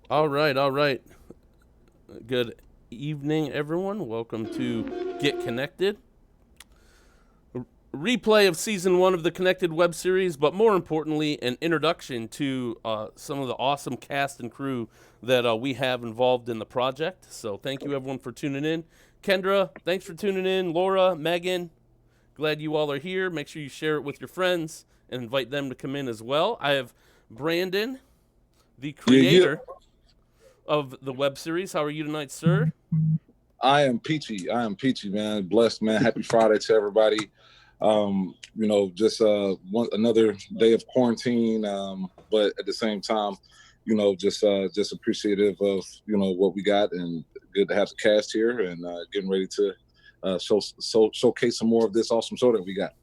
All right, all right. Good evening, everyone. Welcome to Get Connected, replay of season one of the Connected web series, but more importantly, an introduction to some of the awesome cast and crew that we have involved in the project. So thank you, everyone, for tuning in. Kendra, thanks for tuning in. Laura, Megan, glad you all are here. Make sure you share it with your friends and invite them to come in as well. I have Brandon, the Yeah, yeah. creator of the web series. How are you tonight, sir? I am peachy. I am peachy, man. Blessed, man. Happy Friday to everybody. Just another day of quarantine, but at the same time, just appreciative of what we got, and good to have the cast here, and getting ready to showcase some more of this awesome show that we got.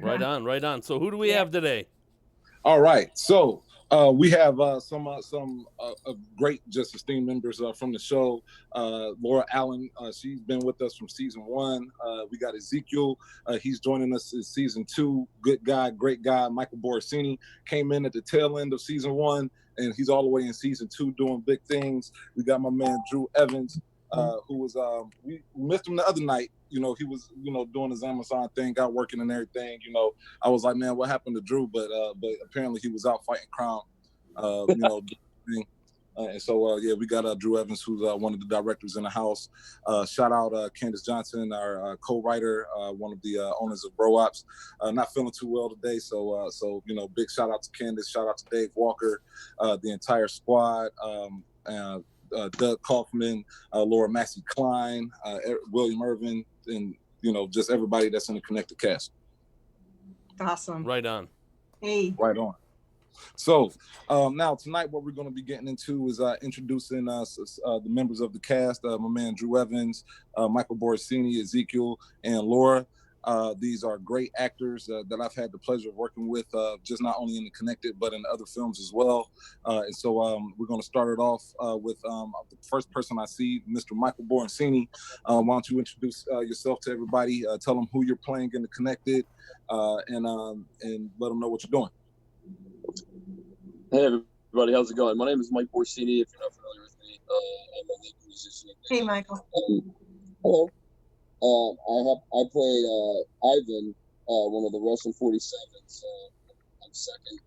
Right on, right on. So who do we have today? All right, so we have some great, just esteemed members from the show. Laura Allen, she's been with us from season one. We got Ezekiel, he's joining us in season two. Good guy, great guy. Michael Borisini came in at the tail end of season one, and he's all the way in season two doing big things. We got my man Drew Evans, who was we missed him the other night. He was doing his Amazon thing, got working and everything. I was like, man, what happened to Drew? But apparently he was out fighting crime. And so yeah, we got Drew Evans, who's one of the directors in the house. Shout out Candice Johnson, our co-writer, one of the owners of Bro Ops. Not feeling too well today, so big shout out to Candice, shout out to Dave Walker, the entire squad. Doug Kaufman, Laura Massey Klein, William Irvin, and just everybody that's in the connected cast. Awesome. Right on. Hey. Right on. So now tonight, what we're going to be getting into is introducing the members of the cast. My man Drew Evans, Michael Borisini, Ezekiel, and Laura. These are great actors that I've had the pleasure of working with, just not only in the Connected, but in other films as well. And so we're going to start it off with the first person I see, Mr. Michael Borisini. Why don't you introduce yourself to everybody? Tell them who you're playing in the Connected, and let them know what you're doing. Hey everybody, how's it going? My name is Mike Borsini. If you're not familiar with me, I'm a lead musician. Hey, Michael. Hello. I played Ivan, one of the Russian 47s. I'm second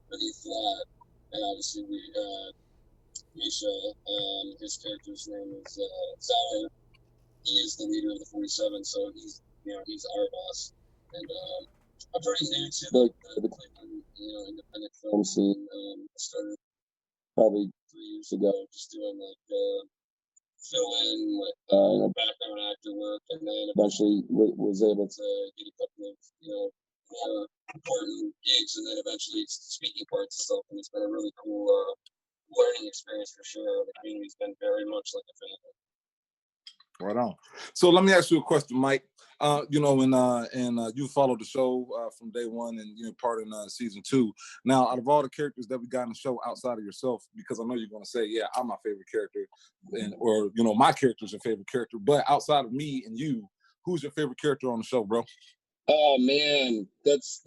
beneath Vlad, and obviously we Misha. His character's name is Zara. He is the leader of the 47, so he's our boss, and I'm pretty new to the Cleveland, independent film scene. I started probably 3 years ago, just doing fill-in, background actor work, and then eventually was able to get a couple of more important gigs, and then eventually speaking parts and stuff. And it's been a really cool learning experience for sure. The community's been very much like a family. Right on. So let me ask you a question, Mike. You followed the show from day one, and you're part in season two. Now, out of all the characters that we got in the show outside of yourself, because I know you're going to say, yeah, I'm my favorite character, or my character's your favorite character. But outside of me and you, who's your favorite character on the show, bro? Oh man, that's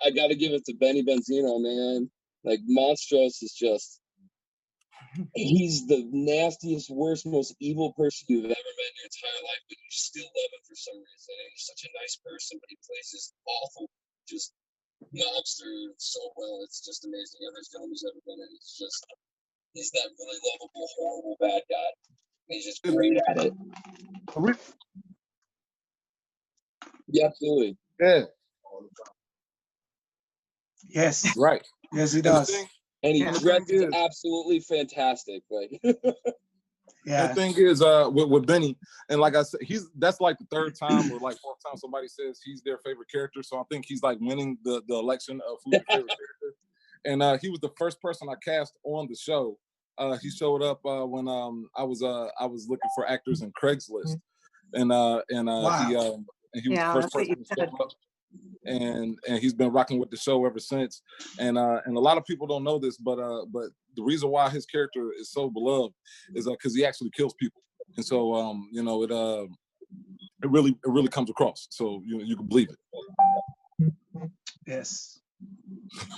I got to give it to BENZINO, man. Like Monstros is just. He's the nastiest, worst, most evil person you've ever met in your entire life, but you still love him for some reason. And he's such a nice person, but he plays this awful, just mobster so well. It's just amazing. Every film he's ever been in, he's that really lovable, horrible bad guy. And he's just great at it. Yeah, absolutely. Yeah. Yes. Right. Yes, he does. And he dresses absolutely fantastic. Like, yeah. The thing is, with Benny, and like I said, that's like the third time or like fourth time somebody says he's their favorite character. So I think he's like winning the election of who's your favorite character. And he was the first person I cast on the show. He showed up when I was looking for actors in Craigslist, and wow. he was the first person to show up. And he's been rocking with the show ever since. And a lot of people don't know this, but the reason why his character is so beloved is because he actually kills people. And so it really comes across. So you can believe it. Yes.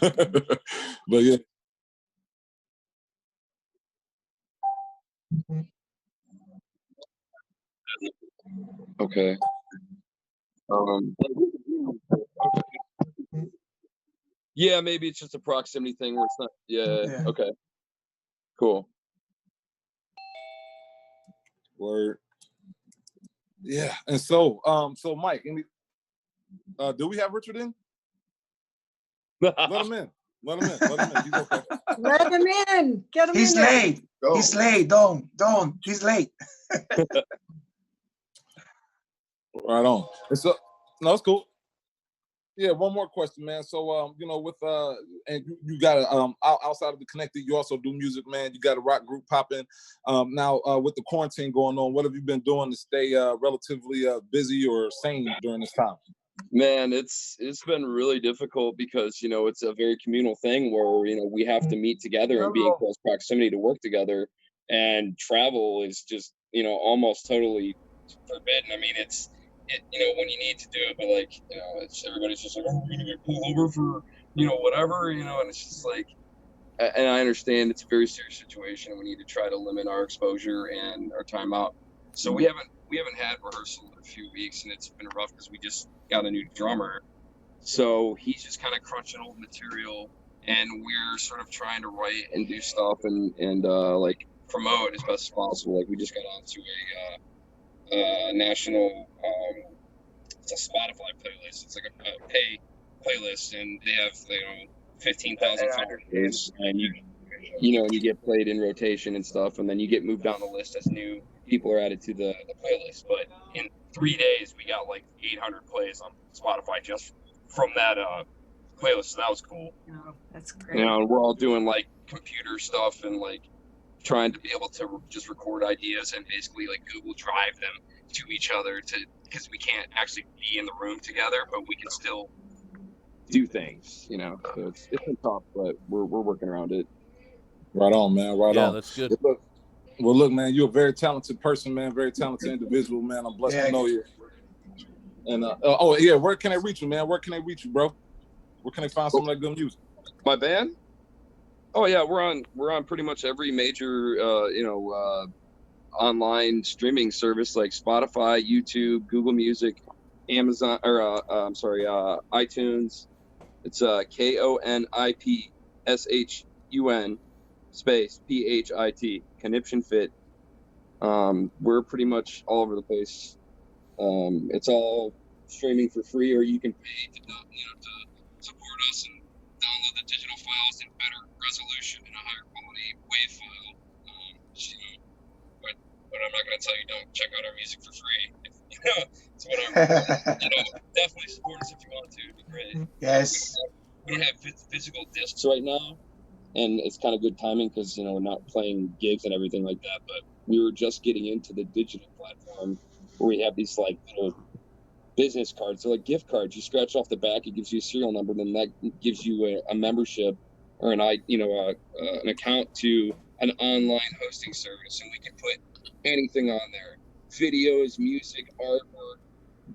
But yeah. Okay. Yeah, maybe it's just a proximity thing where it's not. Yeah. Yeah. Okay. Cool. Word. Yeah. And so, so Mike, do we have Richard in? Let him in. Let him in. Let him in. He's okay. Let him in. Get him He's in there. late. Go. He's late. Don't. He's late. Right on. And so, no, it's cool. Yeah, one more question, man. So, you know, with and you got outside of the connected, you also do music, man. You got a rock group popping. Now, with the quarantine going on, what have you been doing to stay relatively busy or sane during this time? Man, it's been really difficult because, you know, it's a very communal thing where, you know, we have to meet together and be in close proximity to work together, and travel is just, you know, almost totally forbidden. I mean, you know, when you need to do it, but like, you know, everybody's just like, oh, we're gonna get pulled over for, you know, whatever, you know, and it's just like, and I understand it's a very serious situation. We need to try to limit our exposure and our time out. So we haven't had rehearsal in a few weeks, and it's been rough because we just got a new drummer. So he's just kind of crunching old material, and we're sort of trying to write and do stuff and like promote as best as possible. Like we just got onto a national it's a Spotify playlist. It's like a pay playlist, and they have, you know, 15,000 followers, and you know, and you get played in rotation and stuff, and then you get moved down the list as new people are added to the playlist. But in 3 days, we got like 800 plays on Spotify just from that playlist. So that was cool. Oh, that's great. You know, and we're all doing like computer stuff and like trying to be able to just record ideas and basically like Google Drive them to each other because we can't actually be in the room together, but we can still do things, you know. So it's been tough, but we're working around it. Right on, man. Right Yeah, on. that's good. Well, look, man, you're a very talented person, man. Very talented individual, man. I'm blessed to know you. And oh yeah, where can I reach you, man? Where can I reach you, bro? Where can I find some of that good music? My band? Oh yeah, we're on pretty much every major you know, online streaming service like Spotify, YouTube, Google Music, Amazon, or iTunes. It's KONIPSHUN space PHIT, Conniption Fit. We're pretty much all over the place. It's all streaming for free, or you can pay to, you know, to support us and download the digital files in better resolution and a higher quality WAV file. You know, but I'm not going to tell you don't check out our music for free. You know, it's whatever. You know, definitely support us if you want to. It'd be great. Yes. We don't have physical discs right now, and it's kind of good timing because, you know, we're not playing gigs and everything like that. But we were just getting into the digital platform where we have these like little business cards. So like gift cards, you scratch off the back, it gives you a serial number, then that gives you a membership or an account to an online hosting service, and we can put anything on there: videos, music, artwork,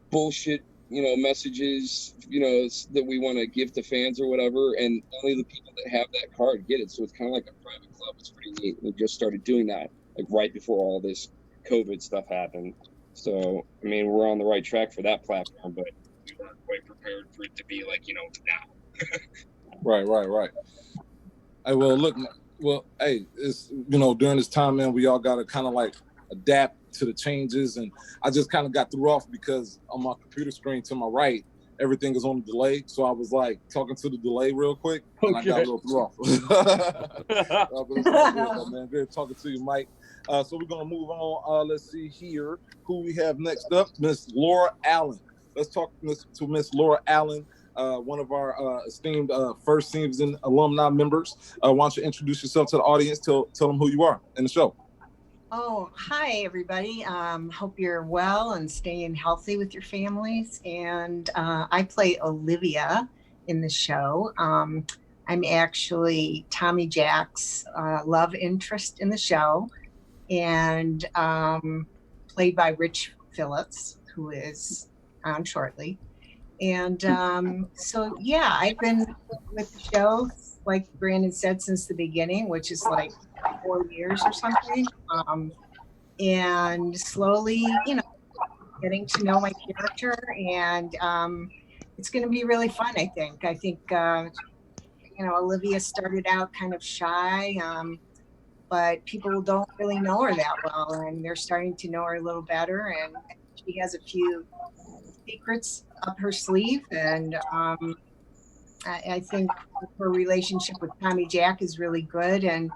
bullshit, you know, messages, you know, that we want to give to fans or whatever, and only the people that have that card get it. So it's kind of like a private club. It's pretty neat. We just started doing that like right before all this COVID stuff happened. So I mean, we're on the right track for that platform, but we weren't quite prepared for it to be like, you know, now. Right. Hey, well, look, well, hey, it's, you know, during this time, man, we all got to kind of like adapt to the changes, and I just kind of got threw off because on my computer screen to my right, everything is on the delay. So I was like talking to the delay real quick, and I got a little threw off. But it's all good, man. Good talking to you, Mike. So we're gonna move on. Let's see here who we have next up. Miss Laura Allen. Let's talk to Miss Laura Allen, one of our esteemed first season alumni members. Why don't you introduce yourself to the audience? Tell them who you are in the show. Oh, hi, everybody. Hope you're well and staying healthy with your families. And I play Olivia in the show. I'm actually Tommy Jack's love interest in the show, and played by Rich Phillips, who is on shortly. And so, yeah, I've been with the show, like Brandon said, since the beginning, which is like 4 years or something. And slowly, getting to know my character, and it's going to be really fun. I think, Olivia started out kind of shy, but people don't really know her that well, and they're starting to know her a little better, and she has a few secrets up her sleeve, and I think her relationship with Tommy Jack is really good, and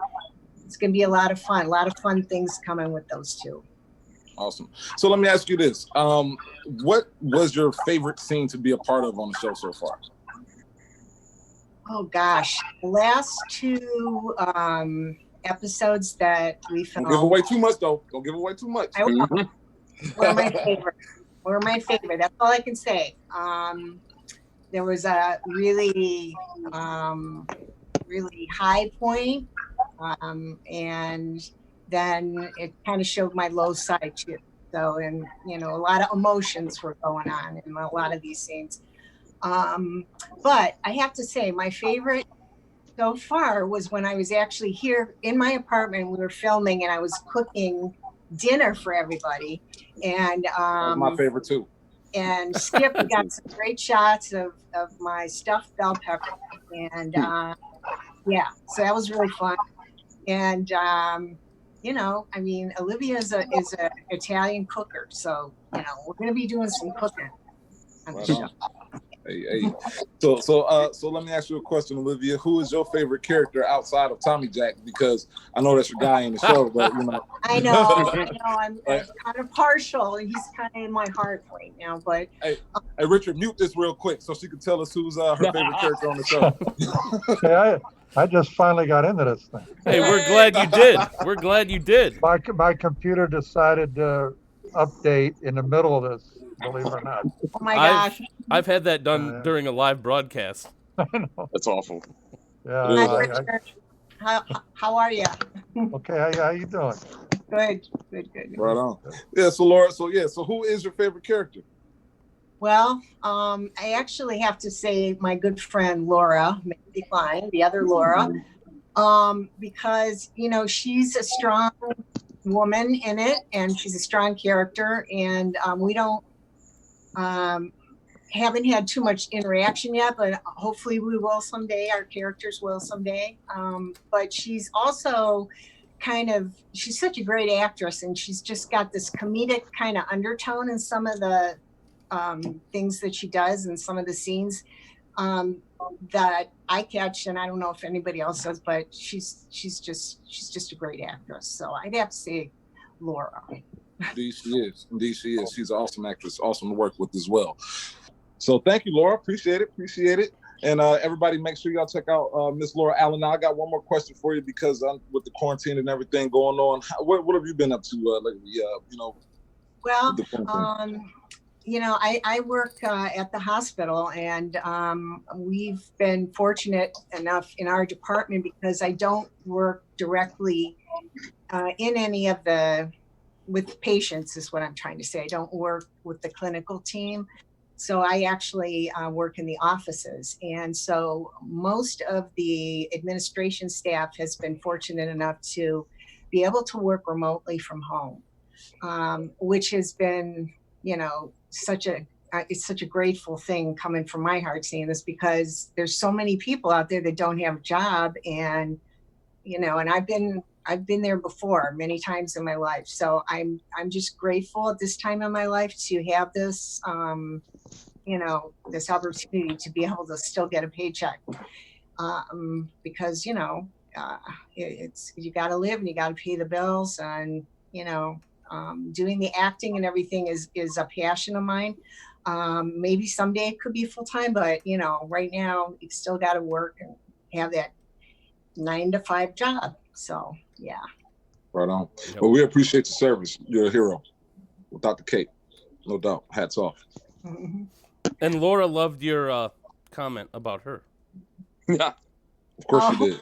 it's going to be a lot of fun things coming with those two. Awesome. So let me ask you this. What was your favorite scene to be a part of on the show so far? Oh gosh, the last two episodes that we filmed. Don't give away too much, though. Don't give away too much. I will. Were my favorite. That's all I can say. There was a really high point, and then it kind of showed my low side too. So, and a lot of emotions were going on in a lot of these scenes. But I have to say, my favorite so far was when I was actually here in my apartment. We were filming, and I was cooking dinner for everybody. And my favorite too. And Skip got some great shots of my stuffed bell pepper, and so that was really fun. And Olivia is a Italian cooker, so we're gonna be doing some cooking on the show. Hey. So let me ask you a question, Olivia. Who is your favorite character outside of Tommy Jack? Because I know that's your guy in the show, but I know. I'm kind of partial. He's kind of in my heart right now. But hey, Richard, mute this real quick so she can tell us who's her favorite character on the show. Hey, I just finally got into this thing. Hey, we're glad you did. We're glad you did. My computer decided to update in the middle of this. Believe it or not. Oh my gosh. I've had that done during a live broadcast. I know. That's awful. Yeah. Hi, Richard. How are you? Okay. How you doing? Good. Right on. Yeah. So Laura. So who is your favorite character? Well, I actually have to say my good friend Laura, maybe Klein, the other Laura, because she's a strong woman in it, and she's a strong character, and we haven't had too much interaction yet, but hopefully we will someday. Our characters will someday. But she's also she's such a great actress, and she's just got this comedic kind of undertone in some of the things that she does, and some of the scenes that I catch, and I don't know if anybody else does, but she's just a great actress. So I'd have to say Laura. Indeed she is. She's an awesome actress, awesome to work with as well. So thank you, Laura. Appreciate it. And everybody, make sure y'all check out Miss Laura Allen. Now I got one more question for you, because with the quarantine and everything going on, what have you been up to lately? Well, I work at the hospital, and we've been fortunate enough in our department, because I don't work directly in any of with patients, is what I'm trying to say. I don't work with the clinical team. So I actually work in the offices. And so most of the administration staff has been fortunate enough to be able to work remotely from home, which has been, it's such a grateful thing coming from my heart seeing this, because there's so many people out there that don't have a job, and and I've been there before many times in my life. So I'm just grateful at this time in my life to have this this opportunity to be able to still get a paycheck, because it's, you got to live and you got to pay the bills, and doing the acting and everything is a passion of mine. Maybe someday it could be full time, but right now you still got to work and have that 9-to-5 job. So yeah. Right on. Well, we appreciate your service. You're a hero. Without the cape, no doubt. Hats off. Mm-hmm. And Laura loved your comment about her. Yeah. Of course you did.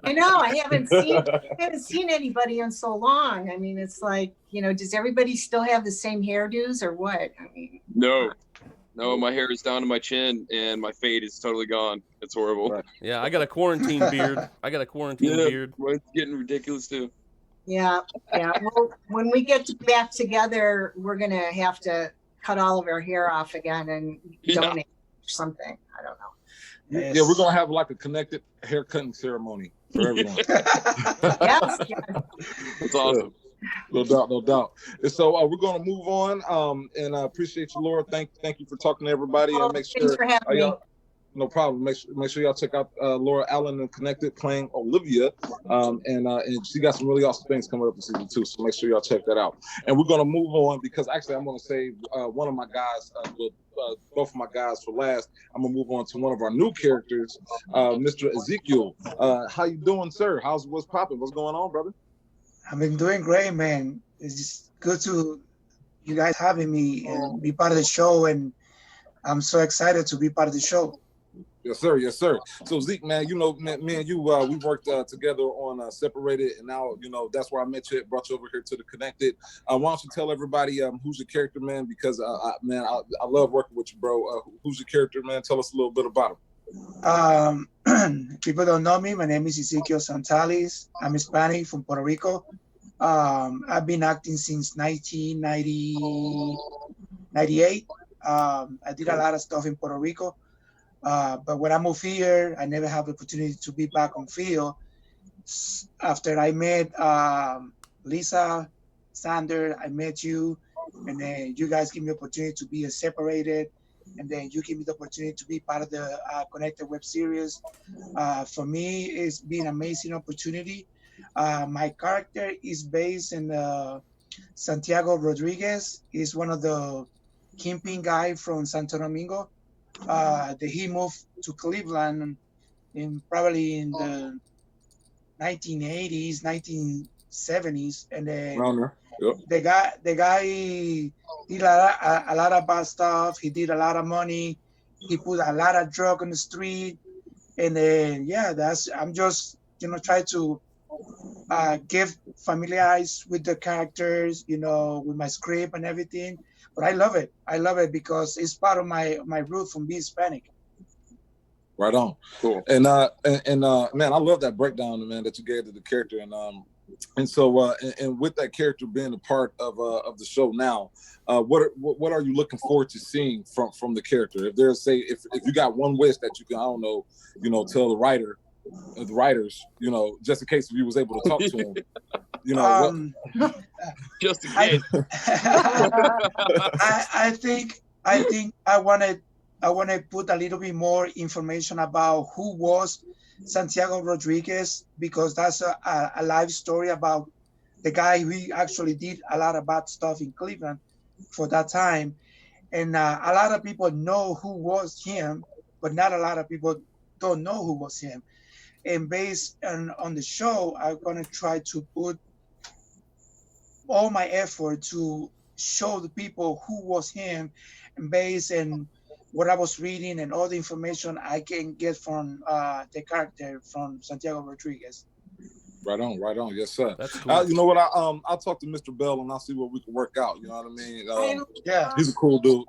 I know. I haven't seen anybody in so long. I mean, it's like, does everybody still have the same hairdos or what? I mean, No. No, my hair is down to my chin, and my fade is totally gone. It's horrible. Right. Yeah, I got a quarantine beard. Beard. Mine's getting ridiculous too. Yeah, yeah. Well, when we get back together, we're gonna have to cut all of our hair off again and donate something. I don't know. Yeah, we're gonna have like a connected hair cutting ceremony for everyone. Yes, yes. That's awesome. No doubt, no doubt. And so we're gonna move on. And I appreciate you, Laura. Thank you for talking to everybody, and make sure. Thanks for having me. No problem. Make sure y'all check out Laura Allen and Connected playing Olivia, and she got some really awesome things coming up in season 2. So make sure y'all check that out. And we're gonna move on because actually I'm gonna save one of my guys, both of my guys for last. I'm gonna move on to one of our new characters, Mr. Ezekiel. How you doing, sir? What's popping? What's going on, brother? I've been doing great, man. It's just good to you guys having me and be part of the show, and I'm so excited to be part of the show. Yes, sir. Yes, sir. So Zeke, man, you know, me and you, we worked together on Separated, and now, you know, that's where I met you, brought you over here to the Connected. Why don't you tell everybody who's your character, man? Because, I love working with you, bro. Who's your character, man? Tell us a little bit about him. People don't know me. My name is Ezekiel Santales. I'm Hispanic from Puerto Rico. I've been acting since 1998. I did a lot of stuff in Puerto Rico. But when I moved here, I never had the opportunity to be back on field. After I met Lisa, Sander, I met you, and then you guys give me the opportunity to be Separated, and then you give me the opportunity to be part of the Connected web series. For me, it's been an amazing opportunity. My character is based in Santiago Rodriguez. He's one of the kingpin guy from Santo Domingo. He moved to Cleveland probably in the 1980s, 1970s, and then the guy did a lot of bad stuff. He did a lot of money. He put a lot of drug on the street, and then I'm just try to get familiarized with the characters, with my script and everything. But I love it. I love it because it's part of my root from being Hispanic. Right on. Cool. And man, I love that breakdown, man, that you gave to the character. And so with that character being a part of the show now, what are you looking forward to seeing from the character? If there's if you got one wish that you can, I don't know, tell the writers, just in case if you was able to talk to him, just in case. I think I want to put a little bit more information about who was Santiago Rodriguez, because that's a live story about the guy who actually did a lot of bad stuff in Cleveland for that time. And a lot of people know who was him, but not a lot of people don't know who was him. And based on the show, I'm going to try to put all my effort to show the people who was him, and based on what I was reading and all the information I can get from the character from Santiago Rodriguez. Right on. Yes, sir. That's cool. You know what? I'll talk to Mr. Bell and I'll see what we can work out. You know what I mean? Yeah, he's a cool dude.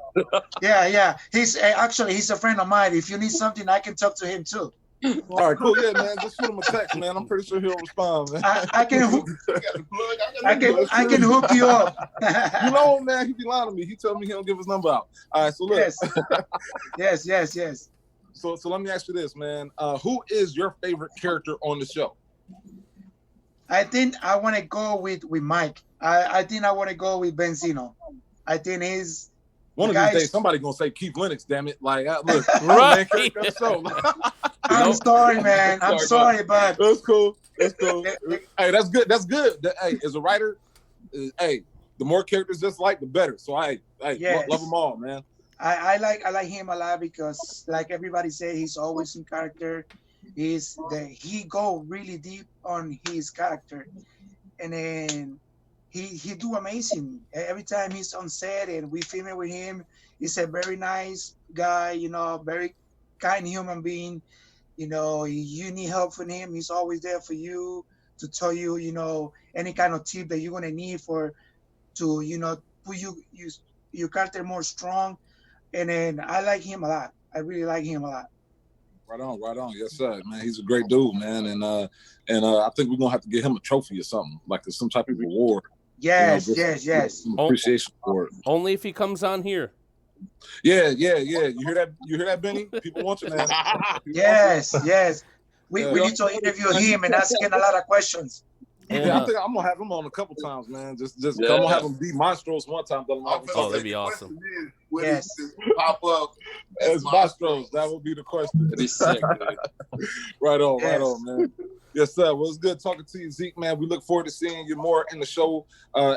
Yeah. He's a friend of mine. If you need something, I can talk to him too. All right, cool. Yeah, man. Just shoot him a text, man. I'm pretty sure he'll respond, man. I can hook you up. Man, he be lying to me. He told me he don't give his number out. All right, so look. Yes. So let me ask you this, man. Who is your favorite character on the show? I think I want to go with Mike. I think I want to go with Benzino. I think he's one of these days somebody gonna say Keith Lennox. Damn it! Like, look, right? I'm sorry, man. I'm sorry, but that's cool. Hey, that's good. Hey, as a writer, the more characters just like, the better. So yes. Love them all, man. I like him a lot because, like everybody say, he's always in character. He go really deep on his character, and then he do amazing every time he's on set and we film it with him. He's a very nice guy, very kind human being. You need help from him, he's always there for you to tell you, any kind of tip that you're gonna need to put your character more strong. And then I like him a lot. I really like him a lot. Right on. Yes, sir, man. He's a great dude, man. And I think we're gonna have to get him a trophy or something, like some type of reward. Yes, yes. Some appreciation for it. Only if he comes on here. Yeah. You hear that? You hear that, Benny? People want you, man. Yes. We need to interview him and ask him a lot of questions. Yeah, I think I'm gonna have him on a couple times, man. Just I'm gonna have him be Monstros one time. Oh, that'd be awesome. Yes. Pop up as Monstros. That would be the question. That'd be sick. Right on, man. Yes, sir. Well, it's good talking to you, Zeke, man. We look forward to seeing you more in the show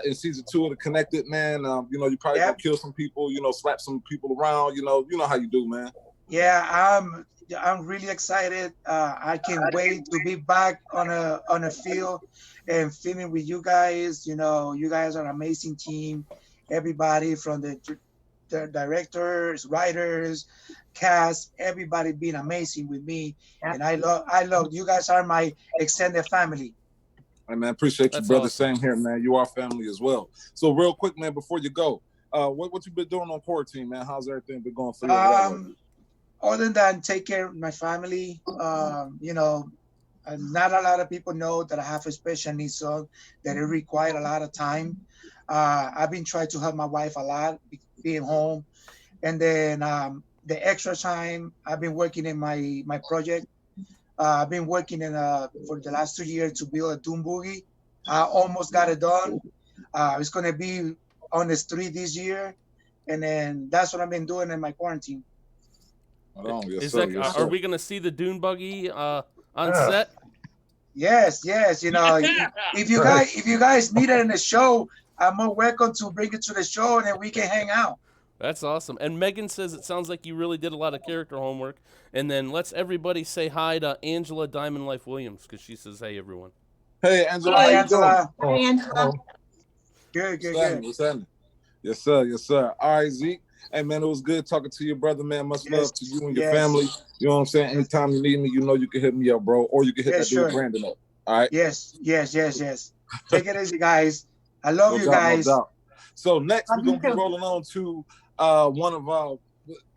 in season 2 of The Connected, man. You probably gonna kill some people, slap some people around. You know how you do, man. Yeah, I'm really excited. I can't wait to be back on a field and filming with you guys. You guys are an amazing team. Everybody from the directors, writers, cast, everybody being amazing with me. And I love you guys are my extended family. Hey, man, appreciate you, brother. Awesome. Same here, man. You are family as well. So real quick, man, before you go, what you been doing on quarantine, man? How's everything been going for you? Other than take care of my family, not a lot of people know that I have a special needs son, that it requires a lot of time. I've been trying to help my wife a lot, being home. And then the extra time, I've been working in my project. I've been working for the last 2 years to build a Doom Boogie. I almost got it done. It's going to be on the street this year. And then that's what I've been doing in my quarantine. Are we going to see the Dune Buggy on set? Yes. If you guys need it in the show, I'm more welcome to bring it to the show, and then we can hang out. That's awesome. And Megan says it sounds like you really did a lot of character homework. And then let's everybody say hi to Angela Diamond Life Williams, because she says, hey, everyone. Hey, Angela. Hi, Angela. Hi, Angela. Good. What's happening? Yes, sir. All right, Zeke. Hey, man, it was good talking to your brother, man. Much love to you and your family. You know what I'm saying? Anytime you need me, you can hit me up, bro. Or you can hit that dude Brandon up. All right? Yes. Take it easy, guys. I love you guys. No doubt. So next, we're going to be rolling on to one of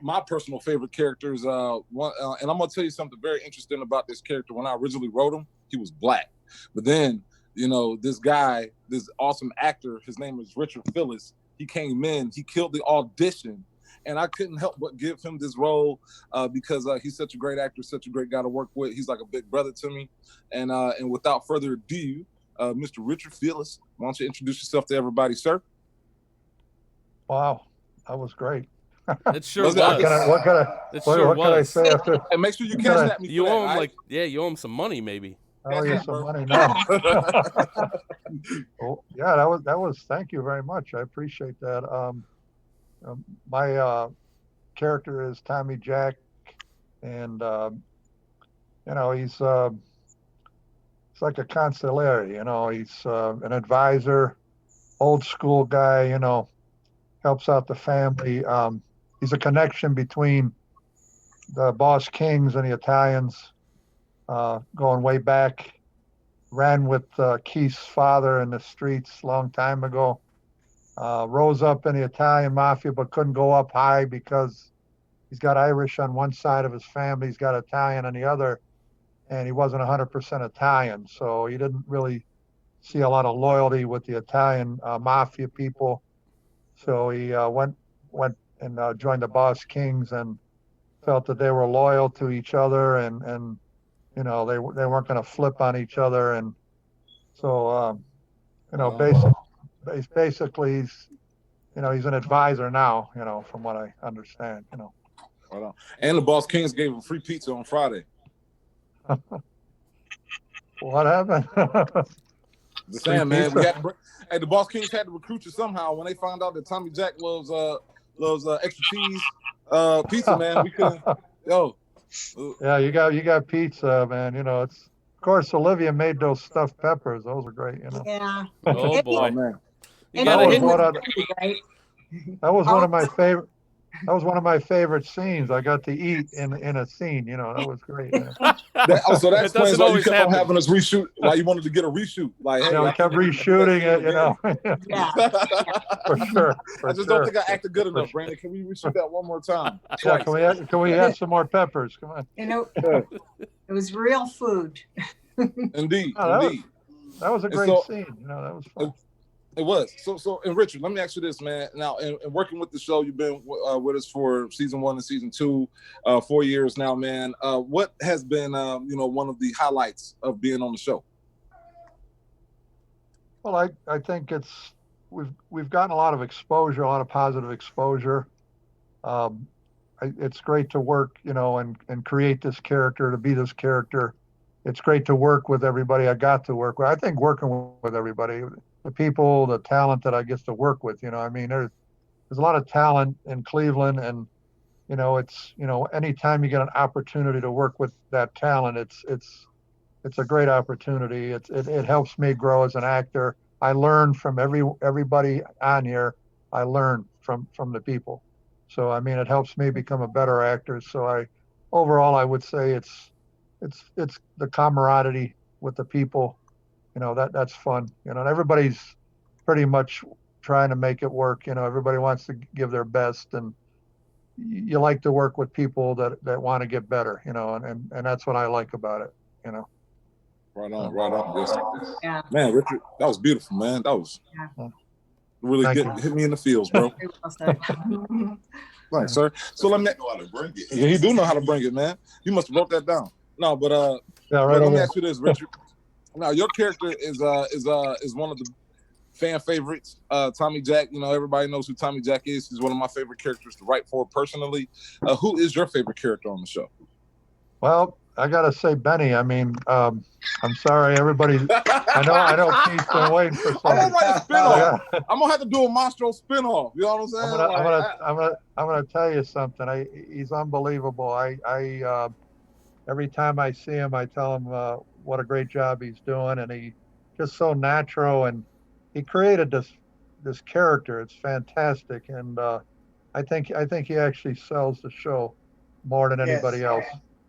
my personal favorite characters. And I'm going to tell you something very interesting about this character. When I originally wrote him, he was black. But then, this guy, this awesome actor, his name is Richard Phillips. He came in, he killed the audition, and I couldn't help but give him this role because he's such a great actor, such a great guy to work with. He's like a big brother to me. And without further ado, Mr. Richard Phillips, why don't you introduce yourself to everybody, sir? Wow, that was great. It sure was. What can I say after? And make sure you catch that. You owe him you owe him some money, maybe. Oh, yeah, some money now. Yeah, that was. Thank you very much. I appreciate that. My character is Tommy Jack, and he's like a consigliere. He's an advisor, old school guy. Helps out the family. He's a connection between the Boss Kings and the Italians. Going way back, ran with Keith's father in the streets long time ago. Rose up in the Italian mafia, but couldn't go up high because he's got Irish on one side of his family, he's got Italian on the other, and he wasn't 100% Italian, so he didn't really see a lot of loyalty with the Italian mafia people. So he went and joined the Boss Kings and felt that they were loyal to each other and they weren't going to flip on each other, and so basically he's an advisor now, from what I understand, Right on. And the Boss Kings gave him free pizza on Friday. What happened? The same, man. The Boss Kings had to recruit you somehow. When they found out that Tommy Jack loves extra cheese pizza, man, we couldn't. Yeah, you got pizza, man. It's, of course, Olivia made those stuffed peppers. Those are great, Yeah. Oh boy, man. You gotta hit that was one of my favorite. that was one of my favorite scenes. I got to eat in a scene. You know, that was great. Yeah. So that It explains doesn't why you always kept happen. on having us reshoot. Why you wanted to get a reshoot? Like, hey, You know, we kept reshooting it. You know, Yeah. for sure. For I just sure. don't think I acted good enough, sure. Brandon. Can we reshoot that one more time? Yeah, Twice. can we add some more peppers? Come on. You know, it was real food. Indeed, Oh, indeed. That was a And great so- scene. You know, that was fun. It was. So, and Richard, let me ask you this, man. Now, in working with the show, you've been with us for season 1 and season 2, 4 years now, man. What has been, one of the highlights of being on the show? Well, I think we've gotten a lot of exposure, a lot of positive exposure. It's great to work, you know, and create this character, to be this character. It's great to work with everybody I got to work with. I think working with everybody, the people, the talent that I get to work with, you know, I mean, there's a lot of talent in Cleveland, and you know, it's, you know, anytime you get an opportunity to work with that talent, it's a great opportunity. It helps me grow as an actor. I learn from everybody on here. I learn from the people. So I mean, it helps me become a better actor. So overall I would say it's the camaraderie with the people. You know, that's fun. You know, and everybody's pretty much trying to make it work. You know, everybody wants to give their best, and you like to work with people that want to get better. You know, and that's what I like about it. You know. Right on, right on. Yes. Yeah. Man, Richard, that was beautiful, man. That was really hit me in the feels, bro. Very well said. Right, sir. So let me know how to bring it. Yeah, he do know how to bring it, man. You must have wrote that down. No, but Yeah, right. let me ask you this, Richard. Now, your character is one of the fan favorites, Tommy Jack. You know, everybody knows who Tommy Jack is. He's one of my favorite characters to write for personally. Who is your favorite character on the show? Well, I gotta say Benny. I mean, I'm sorry, everybody. I know Keith's been waiting for something. I'm gonna write a spinoff. I'm gonna have to do a Monstro spinoff. You know what I'm saying? I'm gonna tell you something. He's unbelievable. I every time I see him, I tell him what a great job he's doing, and he just so natural, and he created this character. It's fantastic, and I think he actually sells the show more than anybody else.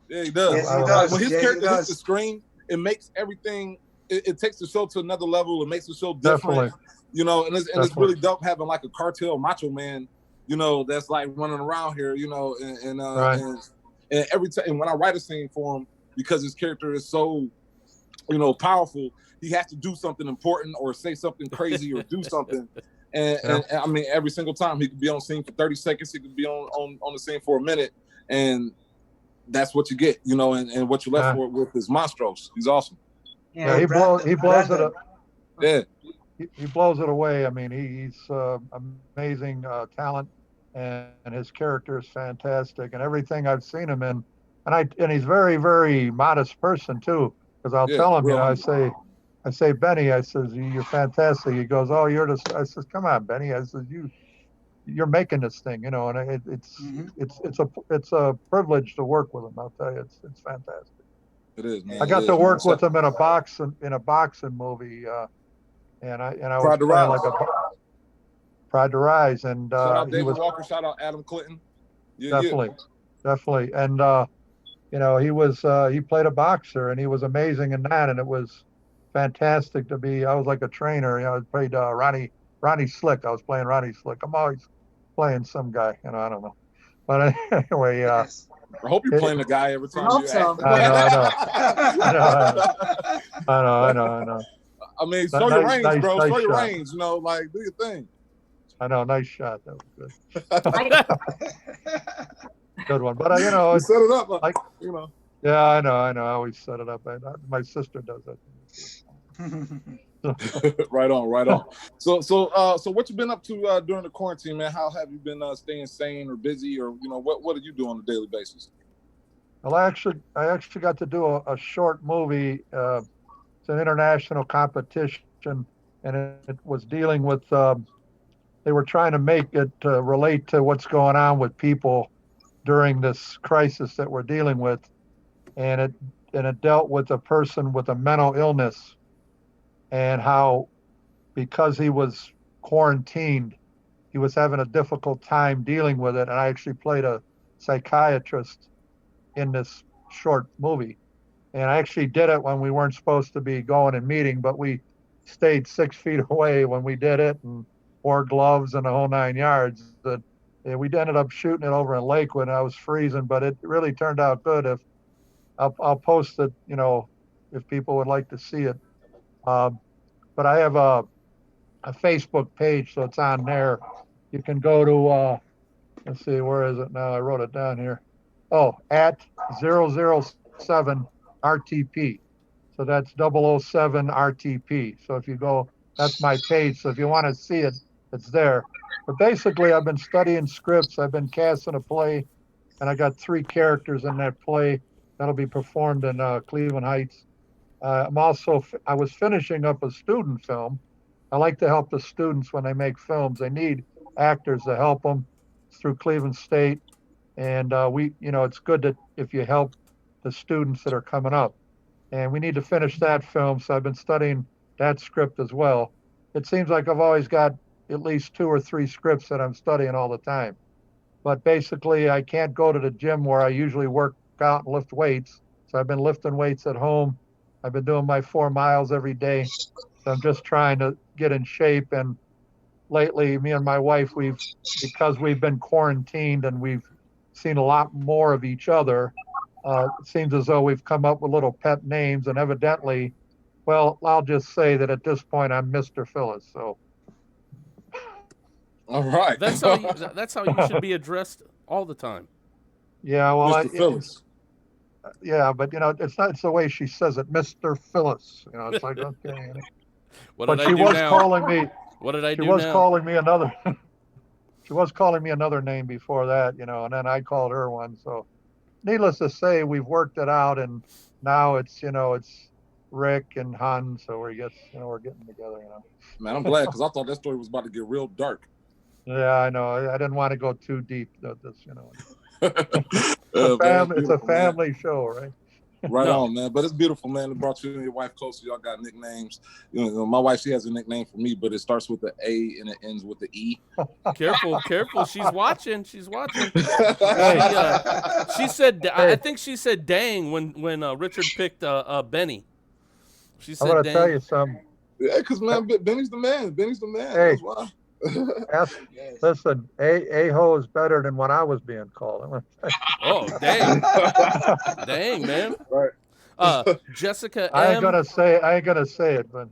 Yeah, he does. Yes, he does. When his Yeah, character he hits the does. screen, it makes everything. It takes the show to another level. It makes the show different. Definitely. You know, and it's really dope having like a cartel macho man, you know, that's like running around here, you know, Right. and every time, and when I write a scene for him, because his character is so, you know, powerful, he has to do something important or say something crazy or do something. And I mean, every single time he could be on scene for 30 seconds, he could be on the scene for a minute, and that's what you get, you know, and what you're left with is Monstros. He's awesome. Yeah, he blows it up. Yeah. He blows it away. I mean, he's amazing talent, and his character is fantastic, and everything I've seen him in, and he's very, very modest person too. Because I'll tell him, you know, I say Benny, I says, you're fantastic. He goes, oh, I says, come on, Benny. I says, you're making this thing, you know, and it's a privilege to work with him. I'll tell you, it's fantastic. It is, man. I got to work with him in a boxing movie, and I was playing like a Pride to Rise, and shout out David Walker, shout out Adam Clinton. Definitely, and you know, he played a boxer, and he was amazing in that, and it was fantastic to be. I was like a trainer, you know. I played Ronnie Slick. I was playing Ronnie Slick. I'm always playing some guy, you know. I don't know, but anyway, I hope you're playing the guy every time you act. I know. I mean, show your range, bro. Show your range. You know, like, do your thing. I know, nice shot. That was good. Good one. But you know, you set it up, like, you know. Yeah, I know. I always set it up. My sister does that. Right on. So what you been up to during the quarantine, man? How have you been staying sane or busy, or you know, what do you do on a daily basis? Well, I actually got to do a short movie. It's an international competition, and it was dealing with. They were trying to make it relate to what's going on with people during this crisis that we're dealing with, and it dealt with a person with a mental illness, and how, because he was quarantined, he was having a difficult time dealing with it, and I actually played a psychiatrist in this short movie. And I actually did it when we weren't supposed to be going and meeting, but we stayed 6 feet away when we did it and wore gloves and the whole 9 yards. And we ended up shooting it over in Lakewood, and I was freezing, but it really turned out good. If I'll post it, if people would like to see it. But I have a Facebook page, so it's on there. You can go to, let's see, where is it now? I wrote it down here. Oh, at 007 RTP. So that's 007 RTP. So if you go, that's my page. So if you want to see it, it's there. But basically, I've been studying scripts. I've been casting a play, and I got 3 characters in that play that'll be performed in Cleveland Heights. I was finishing up a student film. I like to help the students when they make films. They need actors to help them through Cleveland State. And it's good that if you help the students that are coming up. And we need to finish that film. So I've been studying that script as well. It seems like I've always got at least 2 or 3 scripts that I'm studying all the time. But basically, I can't go to the gym where I usually work out and lift weights. So I've been lifting weights at home. I've been doing my 4 miles every day. So I'm just trying to get in shape. And lately, me and my wife, because we've been quarantined and we've seen a lot more of each other, it seems as though we've come up with little pet names. And evidently, well, I'll just say that at this point, I'm Mr. Phyllis. So. All right. That's how you should be addressed all the time. Yeah, well, Mr. Phyllis. Yeah, but it's not. It's the way she says it, Mr. Phyllis. It's like okay. What did I do now? Calling me. What did I do now? She was calling me another. She was calling me another name before that, and then I called her one. So, needless to say, we've worked it out, and now it's Rick and Han. So we're getting together. Man, I'm glad because I thought that story was about to get real dark. Yeah, I know. I didn't want to go too deep. It's a family show, right? Right on, man. But it's beautiful, man. It brought you and your wife closer. Y'all got nicknames. My wife, she has a nickname for me, but it starts with the A and it ends with the E. Careful. She's watching. She said, I think she said dang when Richard picked Benny. She said I'm dang. To tell you something. Yeah, because, man, Benny's the man. Benny's the man. Hey. That's why. Listen, A-ho is better than what I was being called. Oh, dang. Dang, man. Right. Jessica M. I ain't gonna say it, but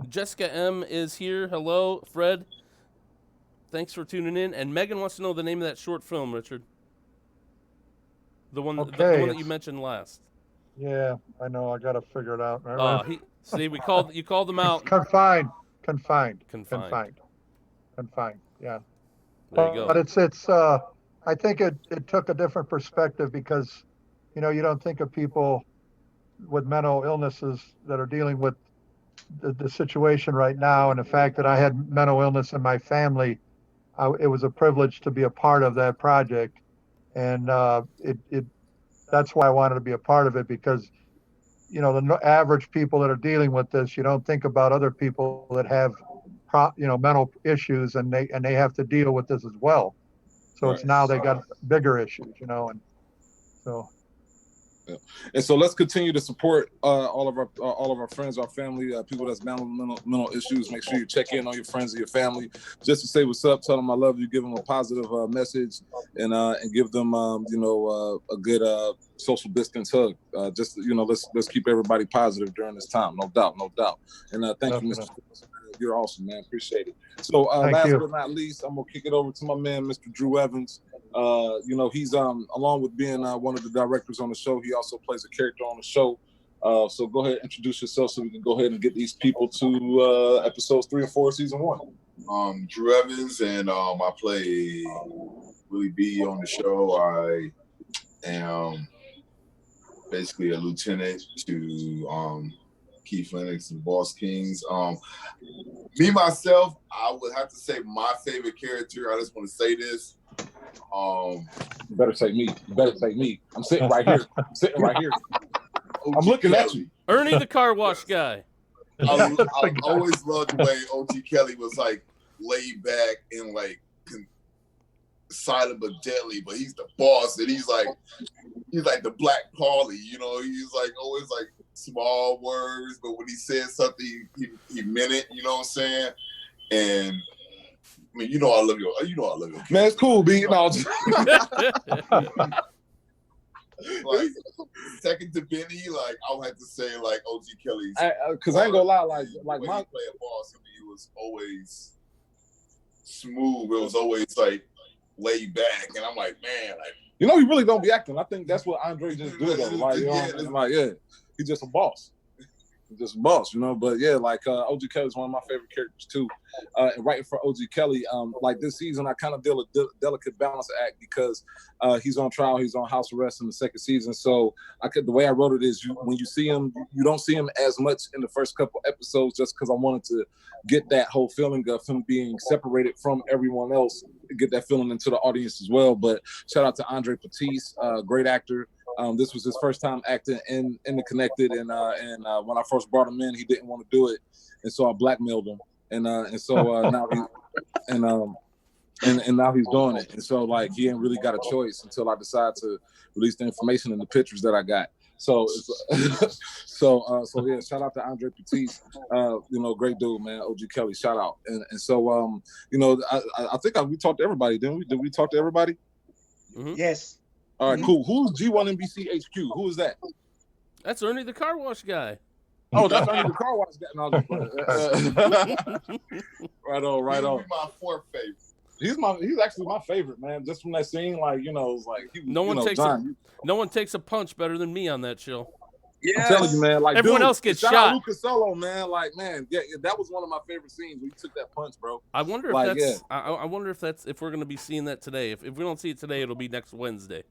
Jessica M is here. Hello, Fred. Thanks for tuning in. And Megan wants to know the name of that short film, Richard. The one that you mentioned last. Yeah, I know. I gotta figure it out. You called them out. Confined. Yeah. There you go. But it's I think it took a different perspective because, you don't think of people with mental illnesses that are dealing with the situation right now, and the fact that I had mental illness in my family. It was a privilege to be a part of that project, and that's why I wanted to be a part of it because, the average people that are dealing with this, you don't think about other people that have mental issues and they have to deal with this as well. So It's now they got bigger issues, and so. Yeah. And so let's continue to support all of our friends, our family, people that's battling mental issues. Make sure you check in on your friends and your family, just to say what's up, tell them I love you, give them a positive message, and give them a good social distance hug. Let's keep everybody positive during this time, no doubt. And thank you, Mr. You're awesome, man. Appreciate it. So last but not least, I'm gonna kick it over to my man, Mr. Drew Evans. He's along with being one of the directors on the show, he also plays a character on the show. So go ahead, introduce yourself so we can go ahead and get these people to episodes 3 and 4 of season 1. Drew Evans, and I play Willie B on the show. I am basically a lieutenant to Keith Lennox and Boss Kings. Me, myself, I would have to say my favorite character. I just want to say this. You better say me. I'm sitting right here. I'm looking at you. Ernie the car wash guy. I always loved the way O.G. Kelly was like laid back and like silent but deadly, but he's the boss, and he's like the Black Paulie, you know. He's like always like small words, but when he says something, he meant it. You know what I'm saying? And I mean, I love you. You know I love you. Man, it's cool, B. No. Like, second to Benny, like I'll have to say like OG Kelly's. Because I ain't gonna lie, like my play a boss, I mean, he was always smooth. It was always like laid back, and I'm like, man, like he really don't be acting. I think that's what Andre just do though. Like, he's just a boss. He's just a boss, But yeah, like OG Kelly's one of my favorite characters too. And writing for OG Kelly, like this season, I kind of deal a delicate balance act because he's on trial, he's on house arrest in the second season. So the way I wrote it is, when you see him, you don't see him as much in the first couple episodes, just because I wanted to get that whole feeling of him being separated from everyone else, get that feeling into the audience as well. But shout out to Andre Patisse, great actor. This was his first time acting in The Connected, and when I first brought him in, he didn't want to do it, and so I blackmailed him, and so now now he's doing it, and so like he ain't really got a choice until I decide to release the information and the pictures that I got. So yeah, shout out to Andre Patisse, great dude, man. OG Kelly, shout out, and so I think we talked to everybody, didn't we? Did we talk to everybody? Mm-hmm. Yes. All right, cool. Who's G1NBC HQ? Who is that? That's Ernie the car wash guy. Oh, that's Ernie the car wash guy. No, right on. He's my fourth favorite. He's actually my favorite, man. Just from that scene, like it's like no one takes a punch better than me on that show. Yeah, I'm telling you, man. Like everyone else gets shot. Out Lucas Solo, man. Like, man, yeah, that was one of my favorite scenes when you took that punch, bro. I wonder if I wonder if we're gonna be seeing that today. If we don't see it today, it'll be next Wednesday.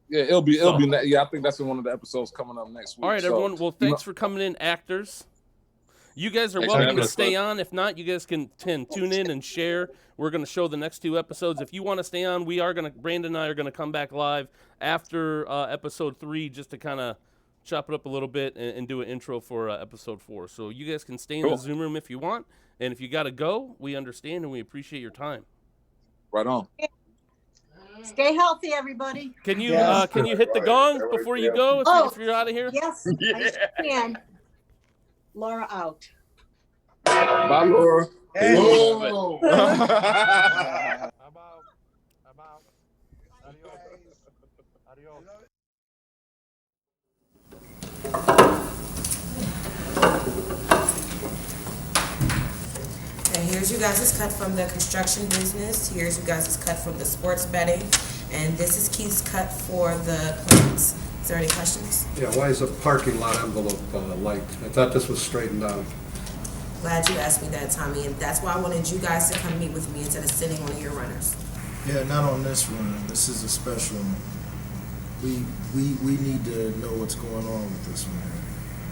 Yeah, it'll be. Yeah, I think that's in one of the episodes coming up next week. All right, everyone. Well, thanks for coming in, actors. You guys are welcome to stay on. If not, you guys can tune in and share. We're going to show the next two episodes. If you want to stay on, Brandon and I are going to come back live after episode 3 just to kind of chop it up a little bit and do an intro for episode 4. So you guys can stay in the Zoom room if you want. And if you got to go, we understand and we appreciate your time. Right on. Stay healthy, everybody. Can you hit the gong before you go if you're out of here? Yes, I can. Laura out. Bye, Laura. Hey. Oh. I'm out. Adios. And here's you guys' cut from the construction business. Here's you guys' cut from the sports betting. And this is Keith's cut for the plants. Is there any questions? Yeah, why is a parking lot envelope light? I thought this was straightened out. Glad you asked me that, Tommy. And that's why I wanted you guys to come meet with me instead of sitting on your runners. Yeah, not on this run. This is a special one. We need to know what's going on with this one.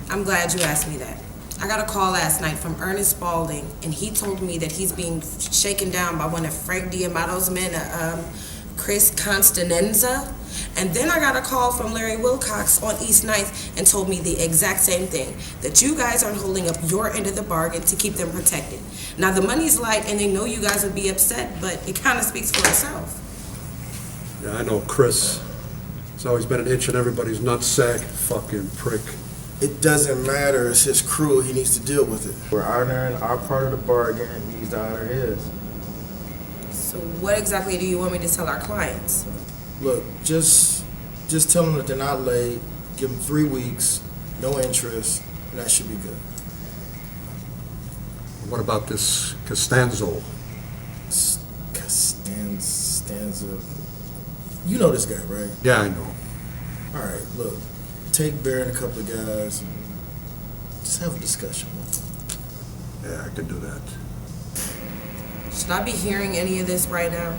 I'm glad you asked me that. I got a call last night from Ernest Spalding, and he told me that he's being shaken down by one of Frank D'Amato's men, Chris Constanenza. And then I got a call from Larry Wilcox on East 9th and told me the exact same thing, that you guys aren't holding up your end of the bargain to keep them protected. Now, the money's light, and they know you guys would be upset, but it kind of speaks for itself. Yeah, I know Chris. He's always been an inch in everybody's nutsack. Fucking prick. It doesn't matter. It's his crew. He needs to deal with it. We're honoring our part of the bargain. He needs to honor his. So what exactly do you want me to tell our clients? Look, just tell them that they're not late. Give them 3 weeks, no interest, and that should be good. What about this Costanzo? Costanza. You know this guy, right? Yeah, I know. All right, look. Take Bear and a couple of guys and just have a discussion with them. Yeah, I can do that. Should I be hearing any of this right now?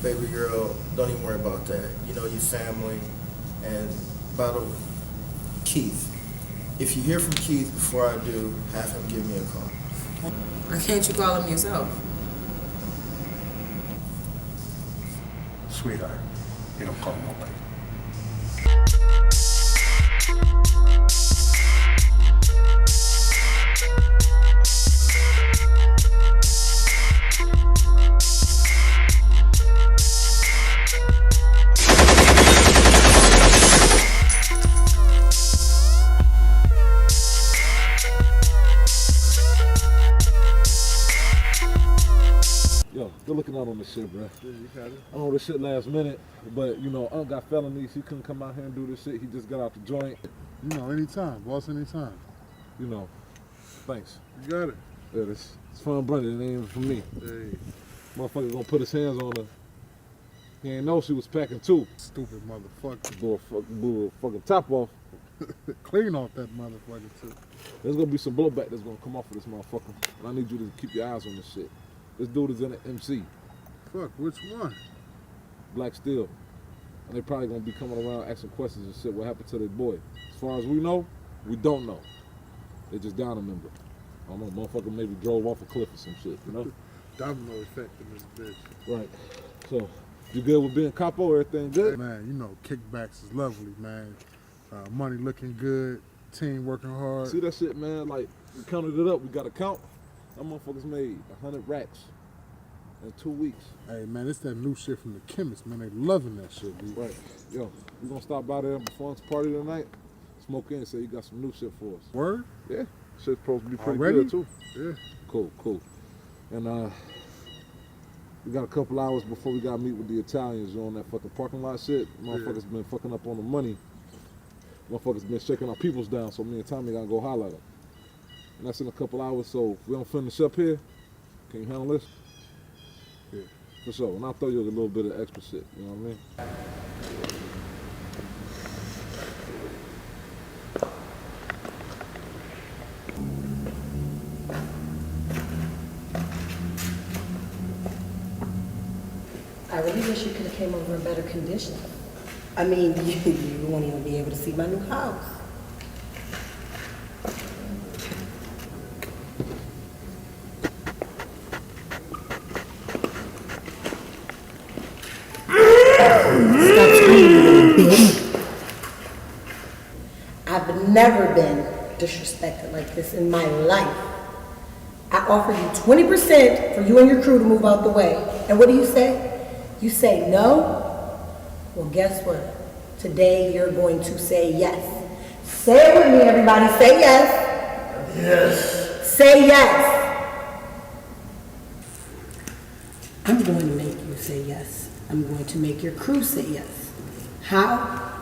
Baby girl, don't even worry about that. You know your family. And by the way, Keith, if you hear from Keith before I do, have him give me a call. Or can't you call him yourself? Sweetheart, you don't call nobody. looking out on this shit, bro. Yeah, you got it. I know this shit last minute, but you know, Unc got felonies. He couldn't come out here and do this shit. He just got out the joint. You know, anytime, boss, anytime. You know, thanks. You got it. Yeah, it's fun, brother. It ain't even for me. Hey. Motherfucker gonna put his hands on her. He ain't know she was packing too. Stupid motherfucker. Blew a fucking top off. Clean off that motherfucker too. There's gonna be some blowback that's gonna come off of this motherfucker. And I need you to keep your eyes on this shit. This dude is in an MC. Fuck, which one? Black Steel. And they probably gonna be coming around asking questions and shit. What happened to their boy? As far as we know, we don't know. They just down a member. I don't know, motherfucker maybe drove off a cliff or some shit, you know? Domino effect in this bitch. Right. So, you good with being capo? Everything good? Man, you know, kickbacks is lovely, man. Money looking good, team working hard. See that shit, man? Like, we counted it up. We got a count. That motherfuckers made 100 racks in 2 weeks. Hey, man, it's that new shit from the chemist, man. They loving that shit, dude. Right. Yo, we gonna stop by there and performance party tonight. Smoke in and say you got some new shit for us. Word? Yeah. Shit's supposed to be pretty Already? good, too. Yeah. Cool. And, we got a couple hours before we gotta meet with the Italians on that fucking parking lot shit. Motherfuckers been fucking up on the money. Motherfuckers been shaking our peoples down, so me and Tommy gotta go holler at them. And that's in a couple hours, so if we don't finish up here, can you handle this? Yeah. For sure, and I'll throw you a little bit of extra shit, you know what I mean? I really wish you could have came over in better condition. I mean, you won't even be able to see my new house. Stop screaming, little bitch. I've never been disrespected like this in my life. I offered you 20% for you and your crew to move out the way. And what do you say? You say no? Well, guess what? Today you're going to say yes. Say it with me, everybody. Say yes. Yes. Say yes. I'm going to make you say yes. I'm going to make your crew say yes. How?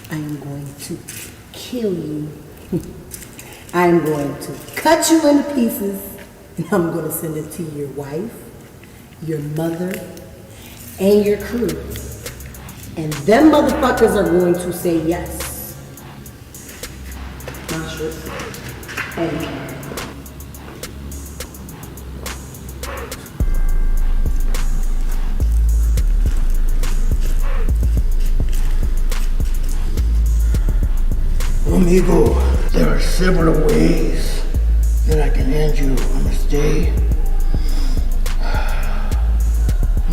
I am going to kill you. I am going to cut you into pieces, and I'm going to send it to your wife, your mother, and your crew. And them motherfuckers are going to say yes. Monstrous. And Amigo, there are several ways that I can end you on this day.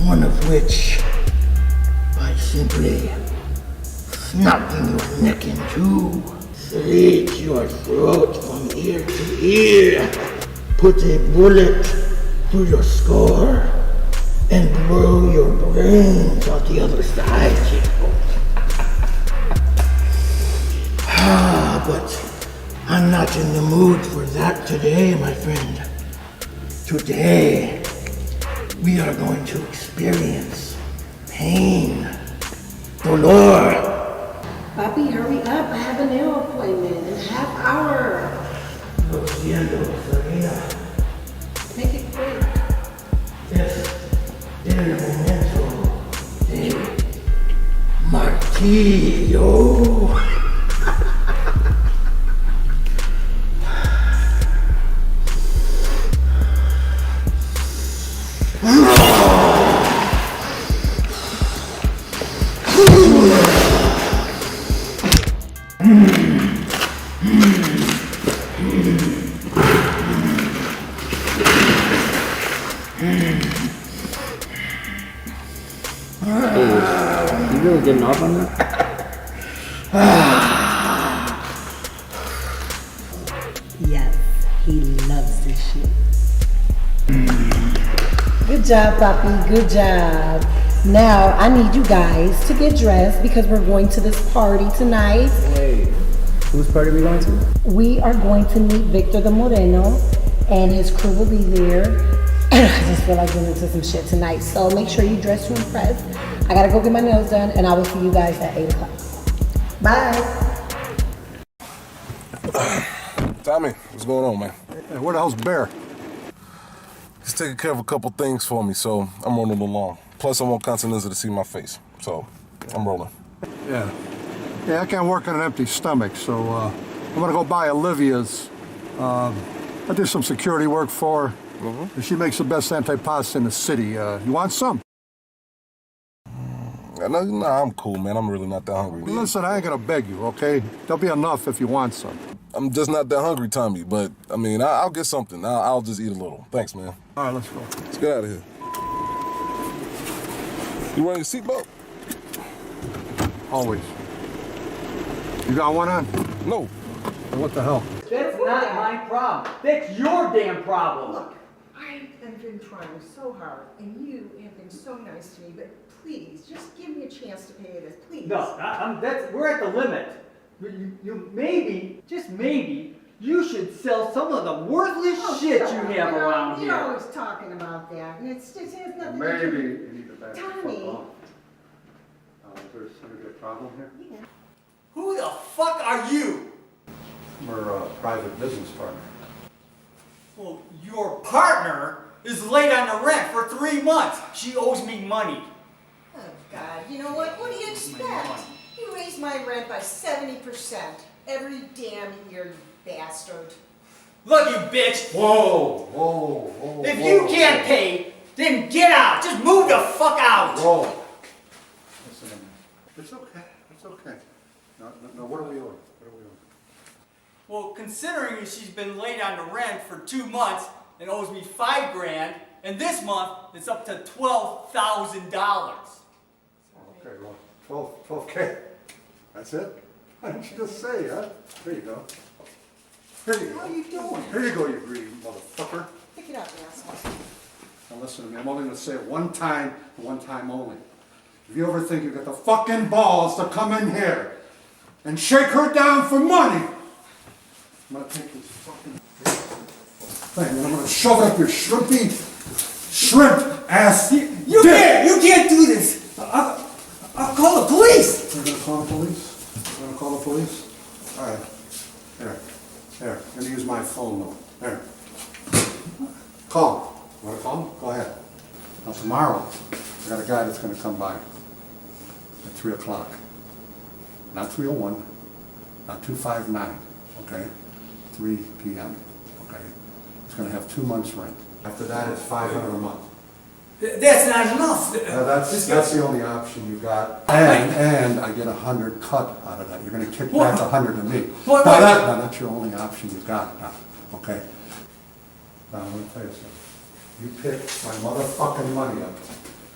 One of which, by simply snapping your neck in two, slit your throat from ear to ear, put a bullet through your skull, and blow your brains out the other side, Chico. But I'm not in the mood for that today, my friend. Today, we are going to experience pain, dolor. Papi, hurry up. I have a nail appointment in a half hour. Lo siento, Serena. Make it quick. Es el momento de martillo. You really getting off on that? Yes, he loves this shit. Good job, Papi. Good job. Now, I need you guys to get dressed because we're going to this party tonight. Wait, whose party are we going to? We are going to meet Victor the Moreno, and his crew will be there. I just feel like getting into some shit tonight. So make sure you dress to impress. I gotta go get my nails done, and I will see you guys at 8 o'clock. Bye. Tommy, what's going on, man? Hey, where the hell's Bear? He's taking care of a couple things for me, so I'm rolling along. Plus, I want Continenza to see my face, so I'm rolling. Yeah. Yeah, I can't work on an empty stomach, so I'm gonna go buy Olivia's. I did some security work for her. And she makes the best antipasta in the city. You want some? No, I'm cool, man. I'm really not that hungry. Listen, I ain't gonna beg you, okay? There'll be enough if you want some. I'm just not that hungry, Tommy, but, I mean, I'll get something. I'll just eat a little. Thanks, man. All right, let's go. Let's get out of here. You wearing your seatbelt? Always. You got one on? No. What the hell? That's not my problem. That's your damn problem. Look, I have been trying so hard, and you have been so nice to me, but please, just give me a chance to pay this, please. No, we're at the limit. You maybe, just maybe, you should sell some of the worthless shit you have around here. You're always talking about that, and it has nothing Maybe to do. you need to back the fuck Tommy. off. There's gonna be a problem here? Yeah. Who the fuck are you? We're a private business partner. Well, your partner is late on the rent for 3 months. She owes me money. Oh, God, you know what? What do you expect? You raise my rent by 70% every damn year, you bastard. Look, you bitch. Whoa, whoa, whoa. If you can't pay, then get out. Just move the fuck out. Whoa. Listen, it's okay. It's okay. No, what are we owing? What are we owing? Well, considering she's been late on the rent for 2 months and owes me $5 grand, and this month it's up to $12,000. Okay, well, 12K. That's it? Why didn't you just say, huh? Here you go. Here you go. What are you doing? Here you go, you greedy motherfucker. Pick it up, asshole. Now listen to me, I'm only gonna say it one time, and one time only. If you ever think you got the fucking balls to come in here and shake her down for money, I'm gonna take this fucking thing and I'm gonna shove it up your shrimp ass. You can't do this. I'll call the police. You're gonna call the police? You're gonna call the police? All right. Here. I'm gonna use my phone though. Here. Call him. You wanna call him? Go ahead. Now tomorrow, I got a guy that's gonna come by at 3 o'clock. Not 3:01, not 2:59, okay? 3 p.m., okay? It's gonna have 2 months rent. After that, it's $500 a month. That's not enough. That's the only option you got. And I get 100 cut out of that. You're gonna kick back 100 to me. What? Now that's your only option you got now, okay? Now, I'm gonna tell you something. You pick my motherfucking money up,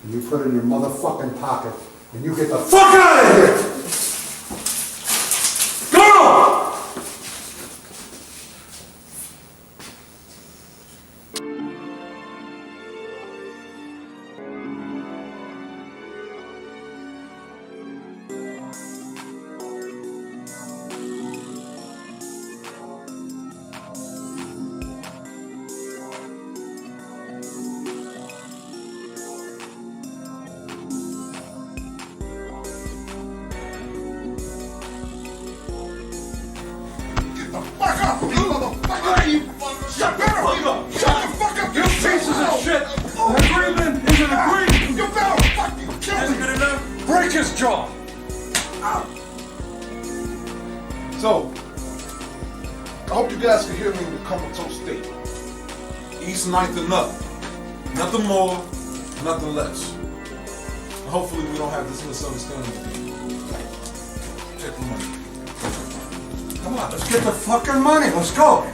and you put it in your motherfucking pocket, and you get the fuck out of here! So, I hope you guys can hear me in the comatose state. East ninth and nothing. Nothing more, nothing less. And hopefully we don't have this misunderstanding again. Check the money. Come on, let's get the fucking money. Let's go.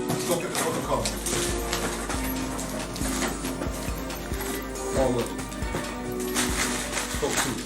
Let's go get the fucking car. All up. Go to.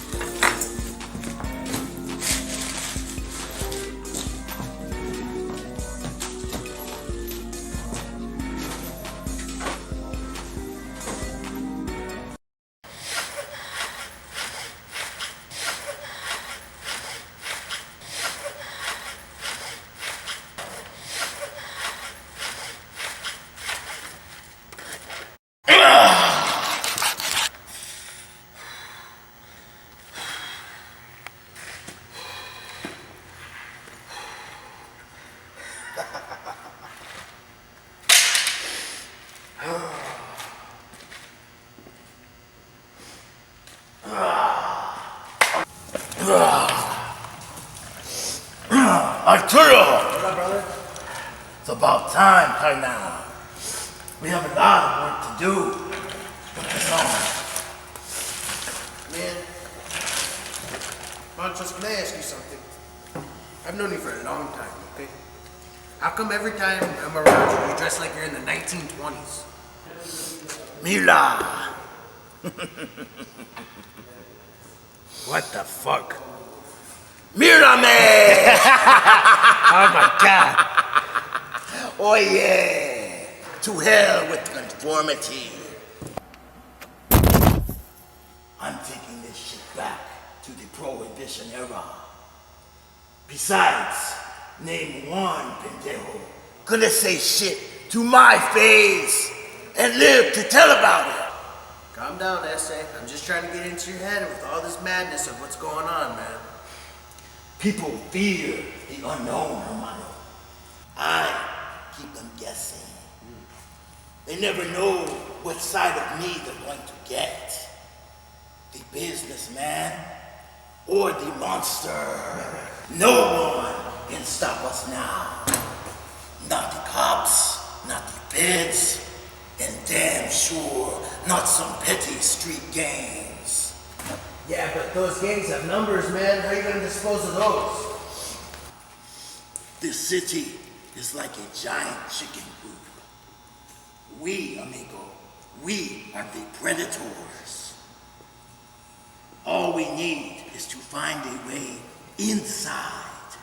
Arturo! What up, brother? It's about time, Carnal. We have a lot of work to do. Put this on. Man, Montrose, can I ask you something? I've known you for a long time, okay? How come every time I'm around you, you dress like you're in the 1920s? Mila! What the fuck? Mira me! Oh my god! Oh yeah! To hell with conformity! I'm taking this shit back to the Prohibition era. Besides, name one pendejo gonna say shit to my face and live to tell about it. Calm down, Essay. I'm just trying to get into your head with all this madness of what's going on, man. People fear the unknown, hermano. I keep them guessing. They never know what side of me they're going to get. The businessman or the monster. No one can stop us now. Not the cops, not the feds, and damn sure not some petty street gangs. Yeah, but those gangs have numbers, man. How are you gonna dispose of those? This city is like a giant chicken coop. We, amigo, we are the predators. All we need is to find a way inside.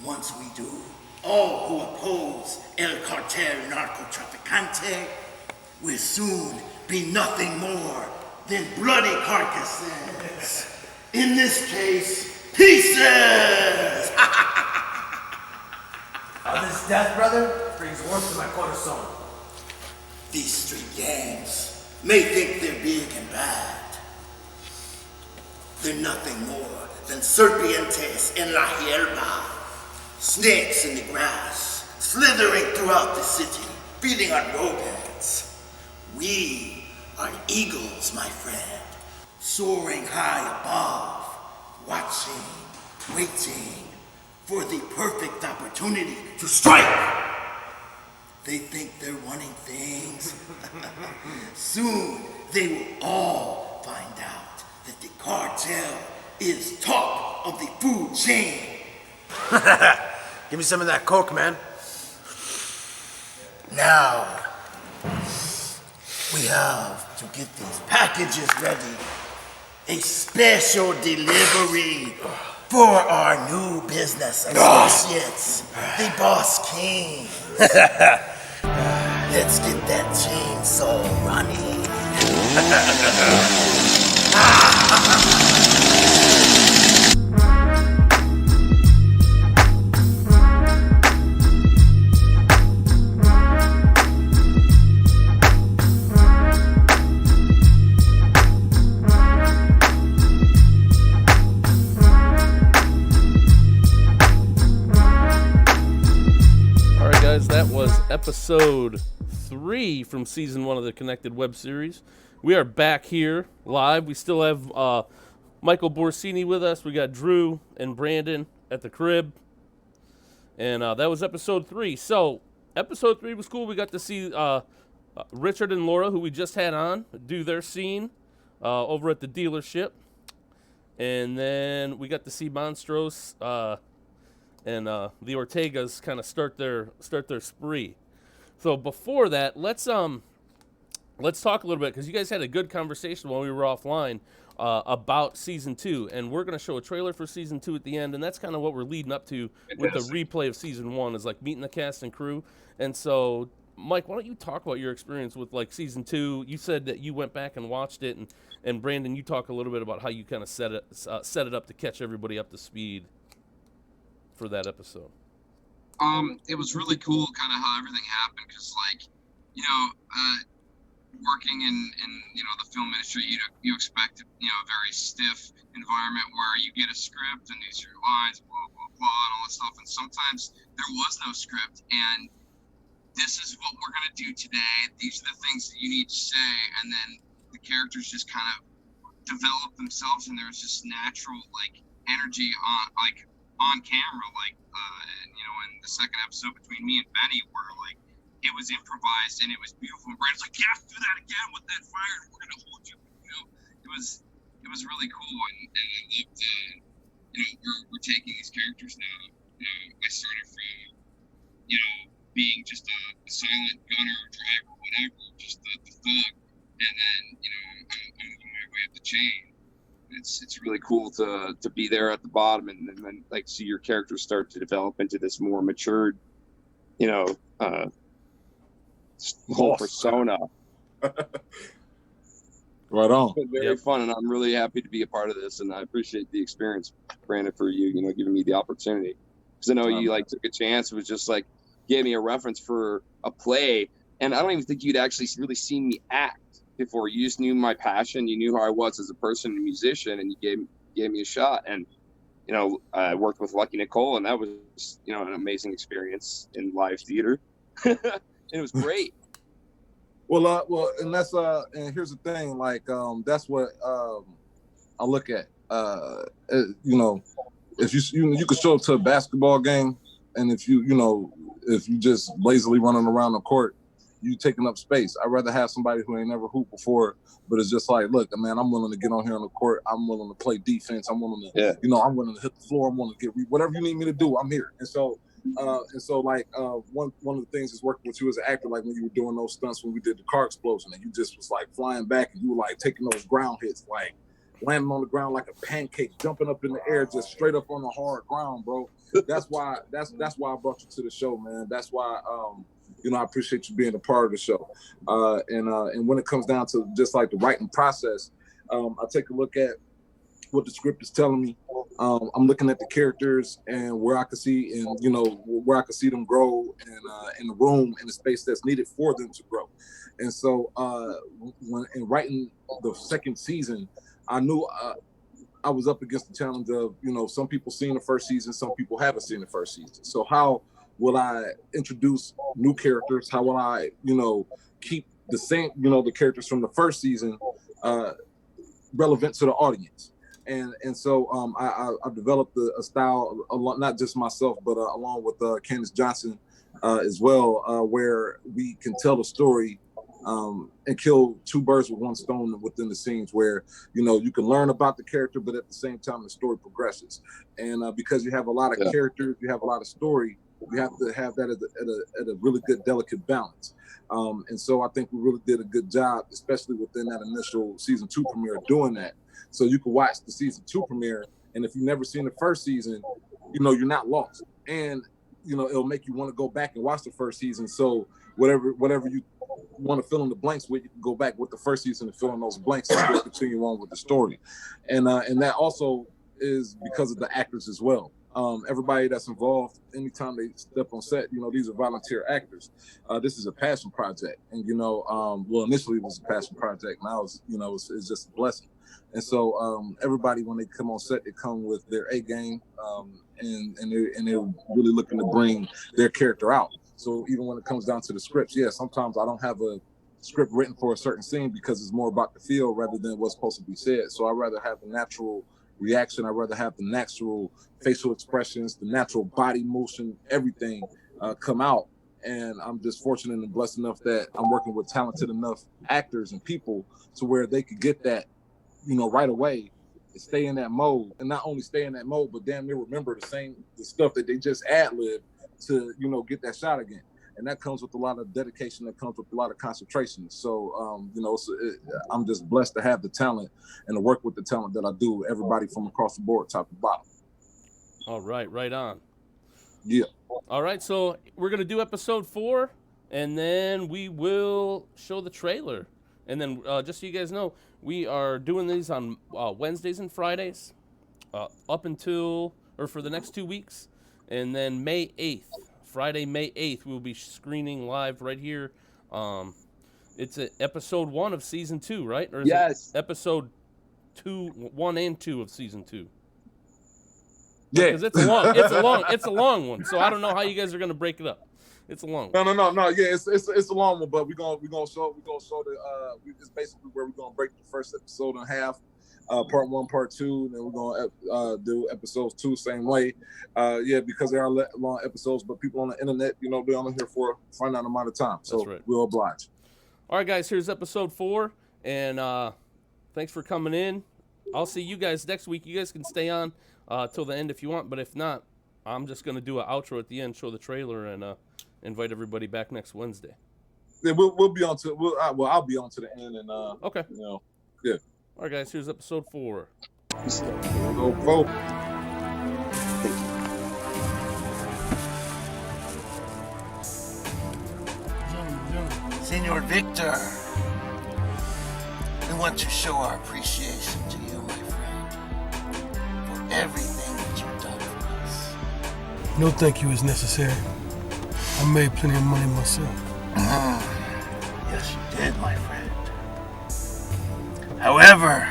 Once we do, all who oppose El Cartel Narcotraficante will soon be nothing more than bloody carcasses. In this case, pieces! This death, brother, brings warmth to my corazon. These street gangs may think they're big and bad. They're nothing more than serpientes en la hierba. Snakes in the grass, slithering throughout the city, feeding on rodents. We are eagles, my friend, soaring high above, watching, waiting for the perfect opportunity to strike. They think they're running things. Soon they will all find out that the cartel is top of the food chain. Give me some of that coke, man. Now, we have to get these packages ready. A special delivery for our new business associates, the Boss Kings. Let's get that chainsaw running. That was episode 3 from season 1 of the Connected Web Series. We are back here live. We still have Michael Borsini with us. We got Drew and Brandon at the crib. And that was episode 3. So, episode 3 was cool. We got to see Richard and Laura, who we just had on, do their scene over at the dealership. And then we got to see Monstros and the Ortegas kind of start their spree. So before that, let's talk a little bit, because you guys had a good conversation while we were offline about season 2, and we're going to show a trailer for season 2 at the end, and that's kind of what we're leading up to with the replay of season 1, is like meeting the cast and crew. And so, Mike, why don't you talk about your experience with like season 2? You said that you went back and watched it, and Brandon, you talk a little bit about how you kind of set it up to catch everybody up to speed for that episode. It was really cool kind of how everything happened, because like, you know, working in the film industry, you expect a very stiff environment where you get a script and these are your lines, blah blah blah, and all that stuff, and sometimes there was no script, and this is what we're gonna do today, these are the things that you need to say, and then the characters just kind of develop themselves, and there's just natural like energy on camera, like you know, in the second episode between me and Benny, where like it was improvised and it was beautiful. And Brandon's like, "Yeah, do that again with that fire, and we're gonna hold you." You know, it was really cool, and I loved. You know, we're taking these characters now. You know, I started from, you know, being just a silent gunner, driver, whatever, just the thug, and then, you know, I'm moving my way up the chain. It's really cool to be there at the bottom and then like see your characters start to develop into this more matured, you know, whole persona. Right on. It's been very fun, and I'm really happy to be a part of this, and I appreciate the experience, Brandon, for you know, giving me the opportunity. Because I know you like took a chance. It was just like gave me a reference for a play, and I don't even think you'd actually really seen me act before. You just knew my passion. You knew who I was as a person and musician, and you gave me a shot. And you know, I worked with Lucky Nicole, and that was, you know, an amazing experience in live theater. And it was great. Well, and that's and here's the thing, like, that's what I look at. You know, if you could show up to a basketball game, and if you just lazily running around the court, you taking up space. I'd rather have somebody who ain't never hooped before, but it's just like, look, man, I'm willing to get on here on the court. I'm willing to play defense. I'm willing to, you know, I'm willing to hit the floor. I'm willing to get whatever you need me to do. I'm here. And so like one of the things is working with you as an actor, like when you were doing those stunts when we did the car explosion, and you just was like flying back, and you were like taking those ground hits, like landing on the ground like a pancake, jumping up in the air, just straight up on the hard ground, bro. That's why I brought you to the show, man. That's why you know, I appreciate you being a part of the show. And when it comes down to just like the writing process, I take a look at what the script is telling me. I'm looking at the characters and where I can see, and you know, where I can see them grow, and in the room and the space that's needed for them to grow. And so when in writing the second season, I knew I was up against the challenge of, you know, some people seen the first season, some people haven't seen the first season. So how will I introduce new characters? How will I, you know, keep the same, you know, the characters from the first season relevant to the audience? And so I developed a style, not just myself, but along with Candice Johnson as well, where we can tell a story and kill two birds with one stone within the scenes, where, you know, you can learn about the character, but at the same time the story progresses. And because you have a lot of characters, you have a lot of story, you have to have that at a really good, delicate balance. And so I think we really did a good job, especially within that initial season 2 premiere, doing that. So you can watch the season 2 premiere, and if you've never seen the first season, you know, you're not lost. And, you know, it'll make you want to go back and watch the first season. So whatever you want to fill in the blanks with, you can go back with the first season and fill in those blanks and continue on with the story. And that also is because of the actors as well. Everybody that's involved, anytime they step on set, you know, these are volunteer actors. This is a passion project. And, you know, well, initially it was a passion project. Now it's, you know, it's just a blessing. And so everybody, when they come on set, they come with their A game, and they're really looking to bring their character out. So even when it comes down to the scripts, yeah, sometimes I don't have a script written for a certain scene because it's more about the feel rather than what's supposed to be said. So I'd rather have the natural reaction. I'd rather have the natural facial expressions, the natural body motion, everything come out. And I'm just fortunate and blessed enough that I'm working with talented enough actors and people to where they could get that, you know, right away and stay in that mode. And not only stay in that mode, but damn near remember the stuff that they just ad-libbed to, you know, get that shot again. And that comes with a lot of dedication. That comes with a lot of concentration. So, you know, I'm just blessed to have the talent and to work with the talent that I do. Everybody from across the board, top to bottom. All right, right on. Yeah. All right, so we're gonna do episode 4, and then we will show the trailer. And then just so you guys know, we are doing these on Wednesdays and Fridays, up until, or for the next 2 weeks. And then May 8th, Friday, May 8th, we'll be screening live right here. It's episode 1 of season 2, right? Or is it episode 1 and 2 of season 2? Yeah, because it's a long one. So I don't know how you guys are gonna break it up. It's a long one. No. Yeah, it's a long one, but we're gonna show the it's basically where we're gonna break the first episode in half. part 1, part 2, and then we're gonna do episodes 2 same way. Because they are long episodes, but people on the internet, you know, they're only here for a finite amount of time. So we'll oblige. All right, guys, here's episode 4, and thanks for coming in. I'll see you guys next week. You guys can stay on till the end if you want, but if not, I'm just gonna do an outro at the end, show the trailer, and invite everybody back next Wednesday. Yeah, we'll be on to I'll be on to the end, and okay, you know, yeah. All right, guys, here's episode 4. Go, folks. Senor Victor, we want to show our appreciation to you, my friend, for everything that you've done for us. No thank you is necessary. I made plenty of money myself. Yes, you did, my friend. However,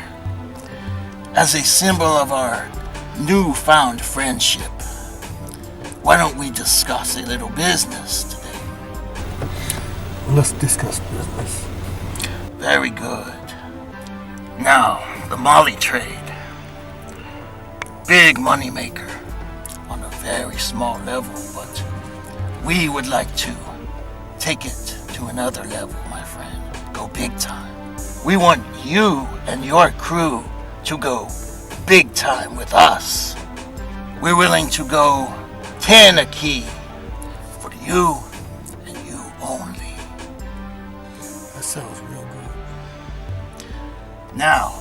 as a symbol of our newfound friendship, why don't we discuss a little business today? Let's discuss business. Very good. Now, the Molly trade. Big money maker on a very small level, but we would like to take it to another level, my friend. Go big time. We want you and your crew to go big time with us. We're willing to go 10 a key for you and you only. That sounds real good. Now,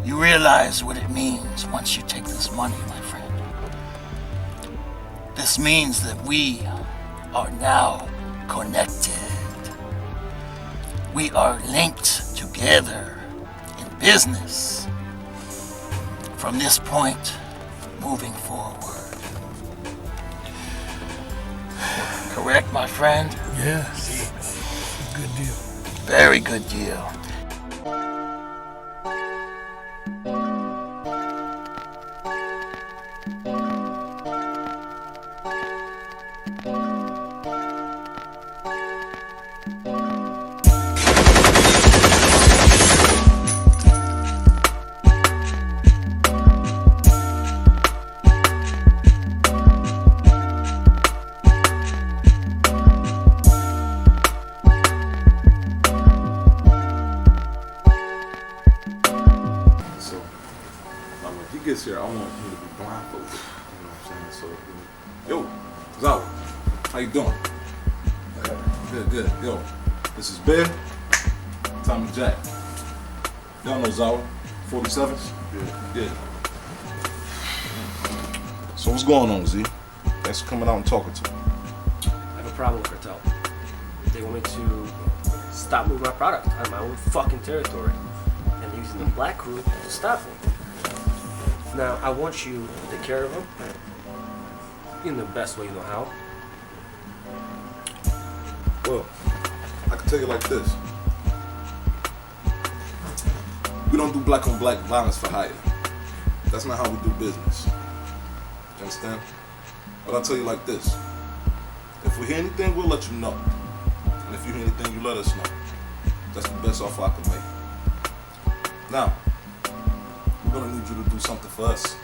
you realize what it means once you take this money, my friend. This means that we are now connected. We are linked together in business. From this point, moving forward. Correct, my friend? Yes. Good deal. Very good deal. Here, I want him to be blindfolded. You know what I'm saying? So, yo, Zawa, how you doing? Good. Yo, this is Ben, Tommy Jack. Y'all know Zawa, 47s? Yeah. So what's going on, Z? Thanks for coming out and talking to me. I have a problem with Cartel. They want me to stop moving my product out of my own fucking territory and using the black crew to stop me. Now, I want you to take care of them in the best way you know how. Well, I can tell you like this. We don't do black on black violence for hire. That's not how we do business. You understand? But I'll tell you like this. If we hear anything, we'll let you know. And if you hear anything, you let us know. That's the best offer I can make. Now, we're gonna need you to do something for us.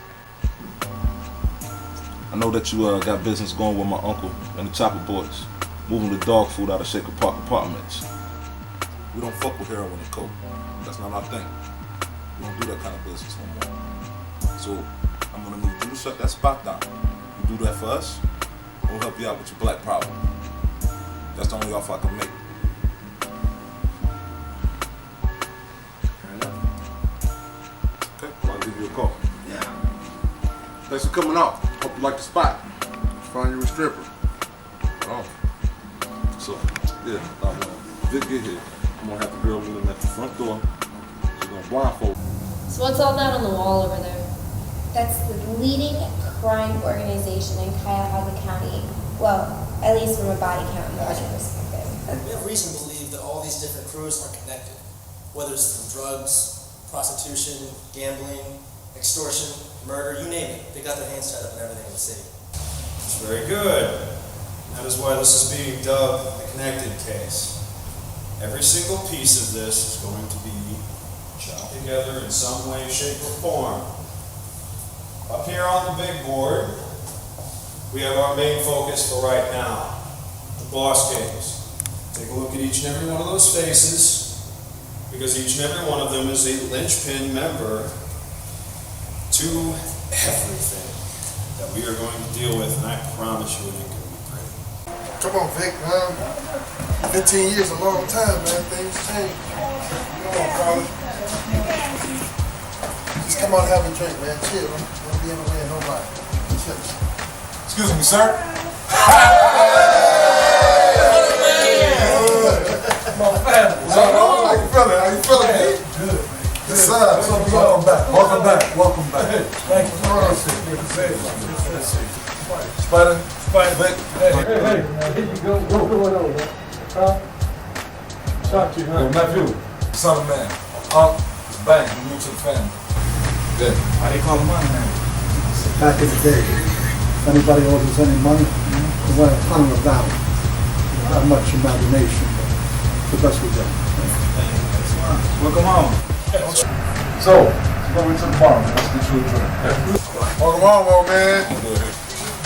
I know that you got business going with my uncle and the Chopper Boys, moving the dog food out of Shaker Park apartments. We don't fuck with heroin and coke. That's not our thing. We don't do that kind of business no more. So I'm gonna need you to shut that spot down. You do that for us, and we'll help you out with your black problem. That's the only offer I can make. I'll give you a call. Yeah. Thanks for coming out. Hope you like the spot. Find you a stripper. Oh. So, yeah, Vic get here. I'm gonna have the girl meet him at the front door. She's gonna blindfold. So what's all that on the wall over there? That's the leading crime organization in Cuyahoga County. Well, at least from a body count and budget perspective. We have reason to believe that all these different crews are connected, whether it's through drugs, prostitution, gambling, extortion, murder, you name it. They got their hands tied up in everything in the city. That's very good. That is why this is being dubbed the connected case. Every single piece of this is going to be shall together in some way, shape, or form. Up here on the big board, we have our main focus for right now, the boss games. Take a look at each and every one of those faces, because each and every one of them is a linchpin member to everything that we are going to deal with, and I promise you it ain't going to be pretty. Come on, Vic, man. 15 years, a long time, man. Things change. Come on, brother. Just come on and have a drink, man. Chill. Don't be in the way of nobody. Chill. Excuse me, sir. How you feeling? How you feeling? Good. Yes, sir. Welcome back. Welcome back. Welcome back. Thank you. Good to see you. Spider. Vic. Hey, here you go. What's going on, man? Huh? Talk to you, huh? Yo, nephew. Son of man. Bang. You new to the family. Good. Why they call him money man? Back in the day, if anybody owes us any money, they want $100. Not much imagination, but the best we got. Welcome home. So, let's go into the bar, man. Let's get you a drink. Welcome home, old man.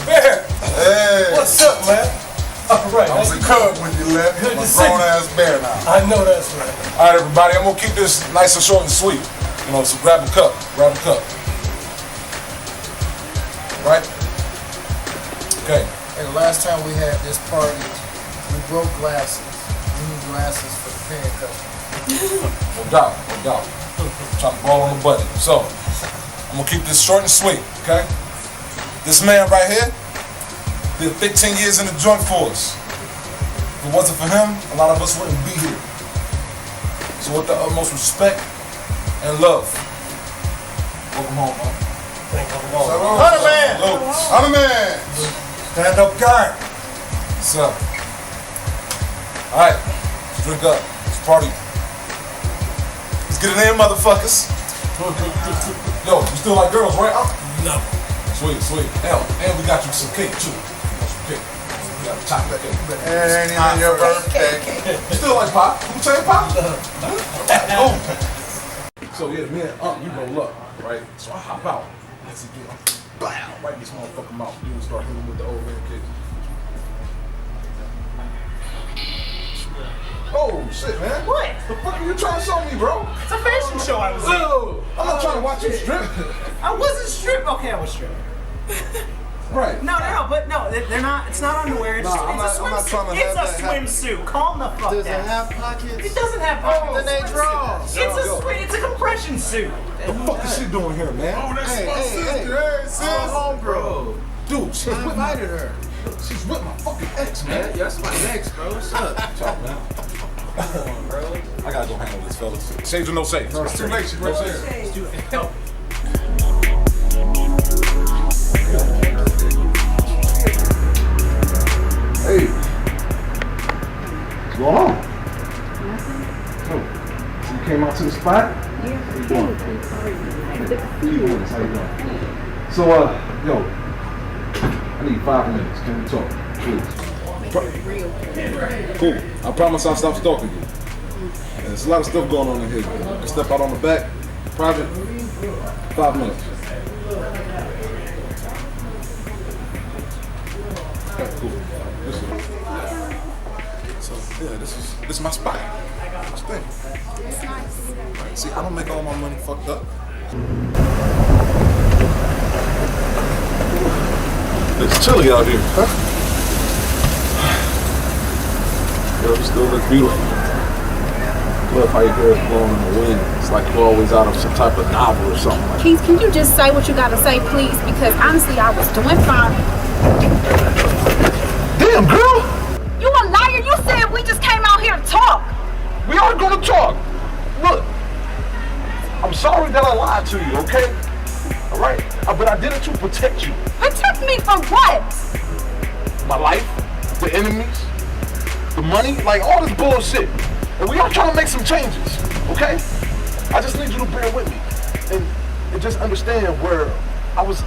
Bear! Hey. What's up, man? All right. I was a cub when you left. Good I'm to a see you. grown-ass bear now. I know that's right. All right, everybody. I'm going to keep this nice and short and sweet. You know, so grab a cup. Grab a cup. Right? Okay. Hey, the last time we had this party, we broke glasses. We need glasses for the pen company. No doubt. No doubt. I'm trying to ball on the button. So, I'm going to keep this short and sweet, okay? This man right here did 15 years in the joint force. If it wasn't for him, a lot of us wouldn't be here. So with the utmost respect and love, welcome home, man. Thank you. Hunter man! Hunter man! Stand up guard. What's up? All right, let's drink up. Let's party. Let's get it in, motherfuckers. Yo, you still like girls, right? No. Sweet, sweet. Hell, and we got you some cake too. Some cake. We got chocolate cake. It ain't even your birthday. You still like pop? Who say pop? Oh. So yeah, me and you roll up, right? So I hop out. Let's do it. Bam! Right in this motherfucking mouth. You can start hitting with the overhead kick. Oh shit, man! What? The fuck are you trying to show me, bro? It's a fashion show I was in. I'm not trying to watch you strip. I wasn't stripped. Okay, I was stripped. Right. No, but no, they're not. It's not underwear. It's, I'm not trying to it's have a that swimsuit. Calm the fuck Does down. it have pockets? It doesn't have pockets. Then they draw. It's a compression suit. The fuck is she doing here, man? Oh, that's my sister. Hey, sis. Bro. Dude, she's with invited her. She's with my fucking ex, man. Yeah, that's my ex, bro. What's up? Talk, man. Come on, bro. I gotta go handle this, fellas. Shades or no shades? No, it's too late. She's no shades. Hey, what's going on? So you came out to the spot? Yeah. How you doing? How you doing? So, yo, I need 5 minutes. Can we talk, please? Cool. I promise I'll stop stalking you. And there's a lot of stuff going on in here. You can step out on the back, private. 5 minutes. Okay, cool. So yeah, this is my spot. This thing. It's nice. Right. See, I don't make all my money fucked up. It's chilly out here. Huh? Yo, you still look beautiful. Love how your hair is blowing in the wind. It's like you're always out of some type of novel or something like that. Keith, can you just say what you gotta say, please? Because honestly, I was doing fine. Damn, girl! You a liar! You said we just came out here to talk. We are gonna talk. Look, I'm sorry that I lied to you, okay? All right? But I did it to protect you. Protect me from what? My life, the enemies, the money, like all this bullshit. And we are trying to make some changes, okay? I just need you to bear with me and just understand where I was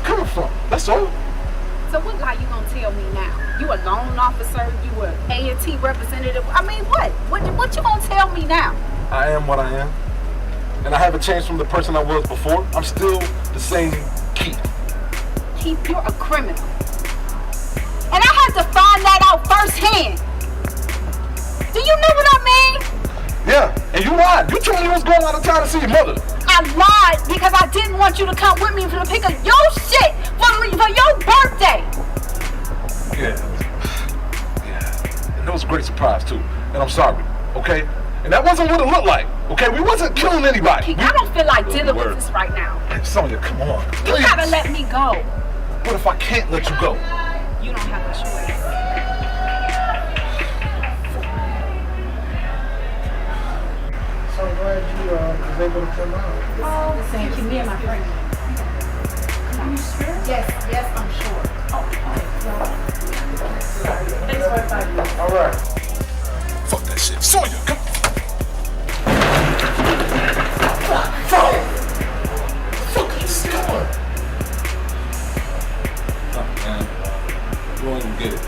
coming from. That's all. So what lie you gonna tell me now? You a loan officer? You a A&T representative? I mean, what? What you gonna tell me now? I am what I am. And I haven't changed from the person I was before. I'm still the same Keith. Keith, you're a criminal. And I had to find that out firsthand. Do you know what I mean? Yeah, and you lied. You told me you was going out of town to see your mother. I lied because I didn't want you to come with me to pick up your shit for your birthday. Yeah. And it was a great surprise too. And I'm sorry, okay? And that wasn't what it looked like, okay? We wasn't killing anybody. I don't feel like dealing with this right now. Hey, Sonya, come on. You Please. gotta let me go. What if I can't let you go? You don't have a choice. So glad you was able to come out. Oh, thank you. Me and my friend. Are you sure? Yes, I'm sure. Oh, okay. Sorry. Thanks for inviting me. All right. Fuck that shit. Sonya, come on. Fuck! Fuck is going? Oh, man. You won't even get it.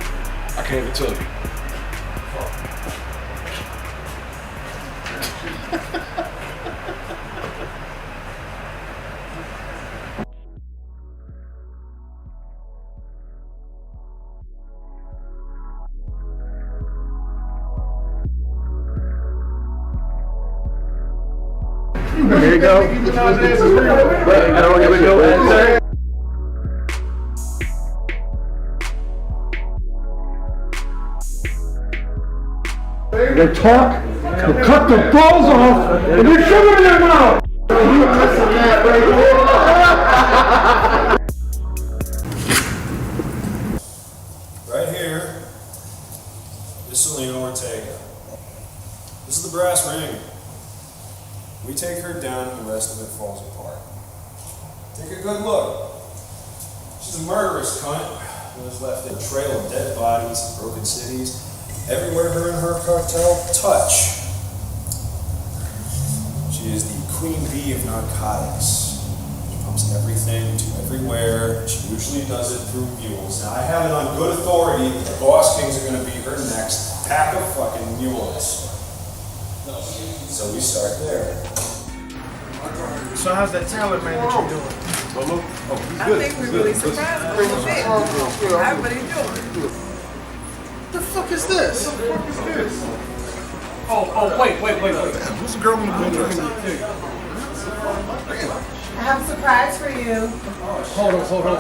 I can't even tell you. Here you go. Here we go. They talk, they cut their balls off, and they shove it in their mouth. Right here is Selena Ortega. This is the brass ring. We take her down and the rest of it falls apart. Take a good look. She's a murderous cunt who has left a trail of dead bodies and broken cities everywhere her and her cartel touch. She is the queen bee of narcotics. She pumps everything to everywhere. She usually does it through mules. Now I have it on good authority that the Boss Kings are going to be her next pack of fucking mules. So we start there. So how's that talent man that you're doing? I think we're really surprised a little bit. How what are you doing? The fuck is this? What the fuck is this? Oh, wait. Who's the girl in the blue dress? I have a surprise for you. Hold on.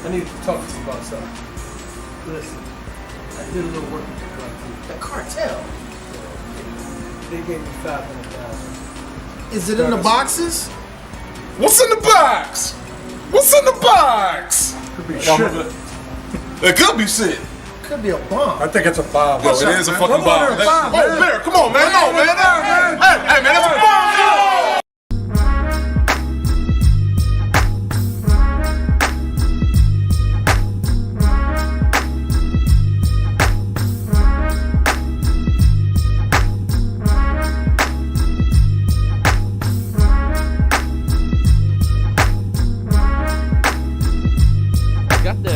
I need to talk to you about something. Listen, I did a little work with the cartel. They gave me $500,000. Is it in the boxes? What's in the box? What's in the box? Could be shit. It could be shit. Could be a bomb. I think it's a bomb. Yo, it is a fucking bomb. Oh, Bear, come on, man. No, man. Hey, man, it's a bomb.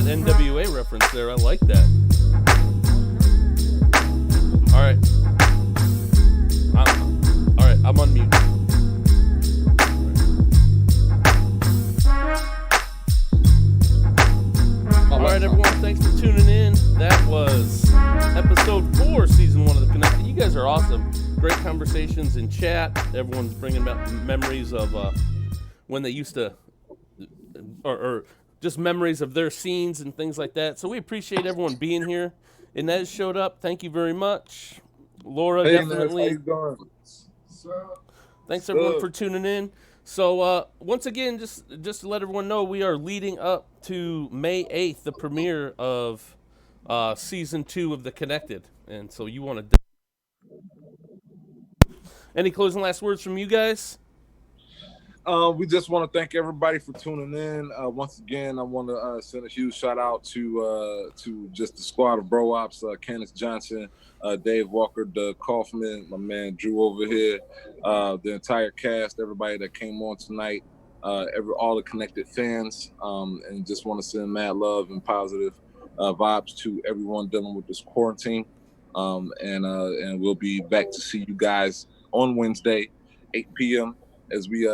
NWA reference there. I like that. All right. I'm on mute. All right, everyone. Thanks for tuning in. That was episode 4, season 1 of The Connected. You guys are awesome. Great conversations in chat. Everyone's bringing back memories of when they used to, or just memories of their scenes and things like that. So we appreciate everyone being here. Inez showed up. Thank you very much. Laura, definitely. Inez, how you doing? Thanks everyone for tuning in. So once again, just to let everyone know, we are leading up to May 8th, the premiere of season 2 of The Connected. And so you want to... Any closing last words from you guys? We just want to thank everybody for tuning in. Once again, I want to send a huge shout out to just the squad of Bro Ops, Candice Johnson, Dave Walker, Doug Kaufman, my man Drew over here, the entire cast, everybody that came on tonight, all the Connected fans, and just want to send mad love and positive vibes to everyone dealing with this quarantine. And we'll be back to see you guys on Wednesday, 8 p.m. as we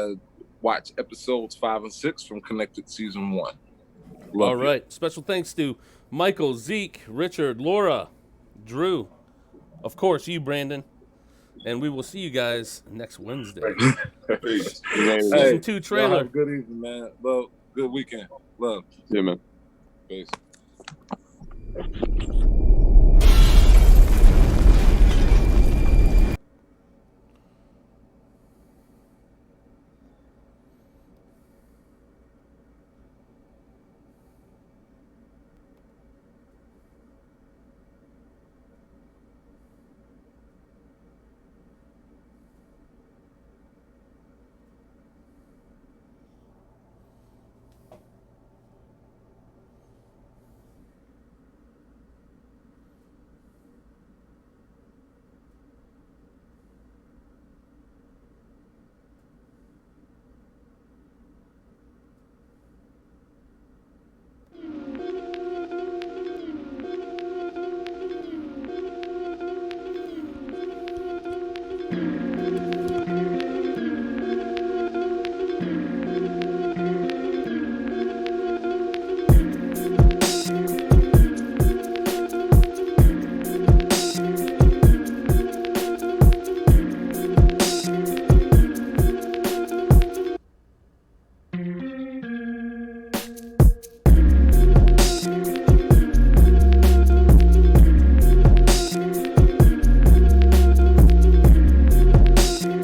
watch episodes 5 and 6 from Connected Season 1. All right. Special thanks to Michael, Zeke, Richard, Laura, Drew, of course, you, Brandon. And we will see you guys next Wednesday. Season 2 trailer. Have a good evening, man. Love. Good weekend. Love. Yeah, man. Peace.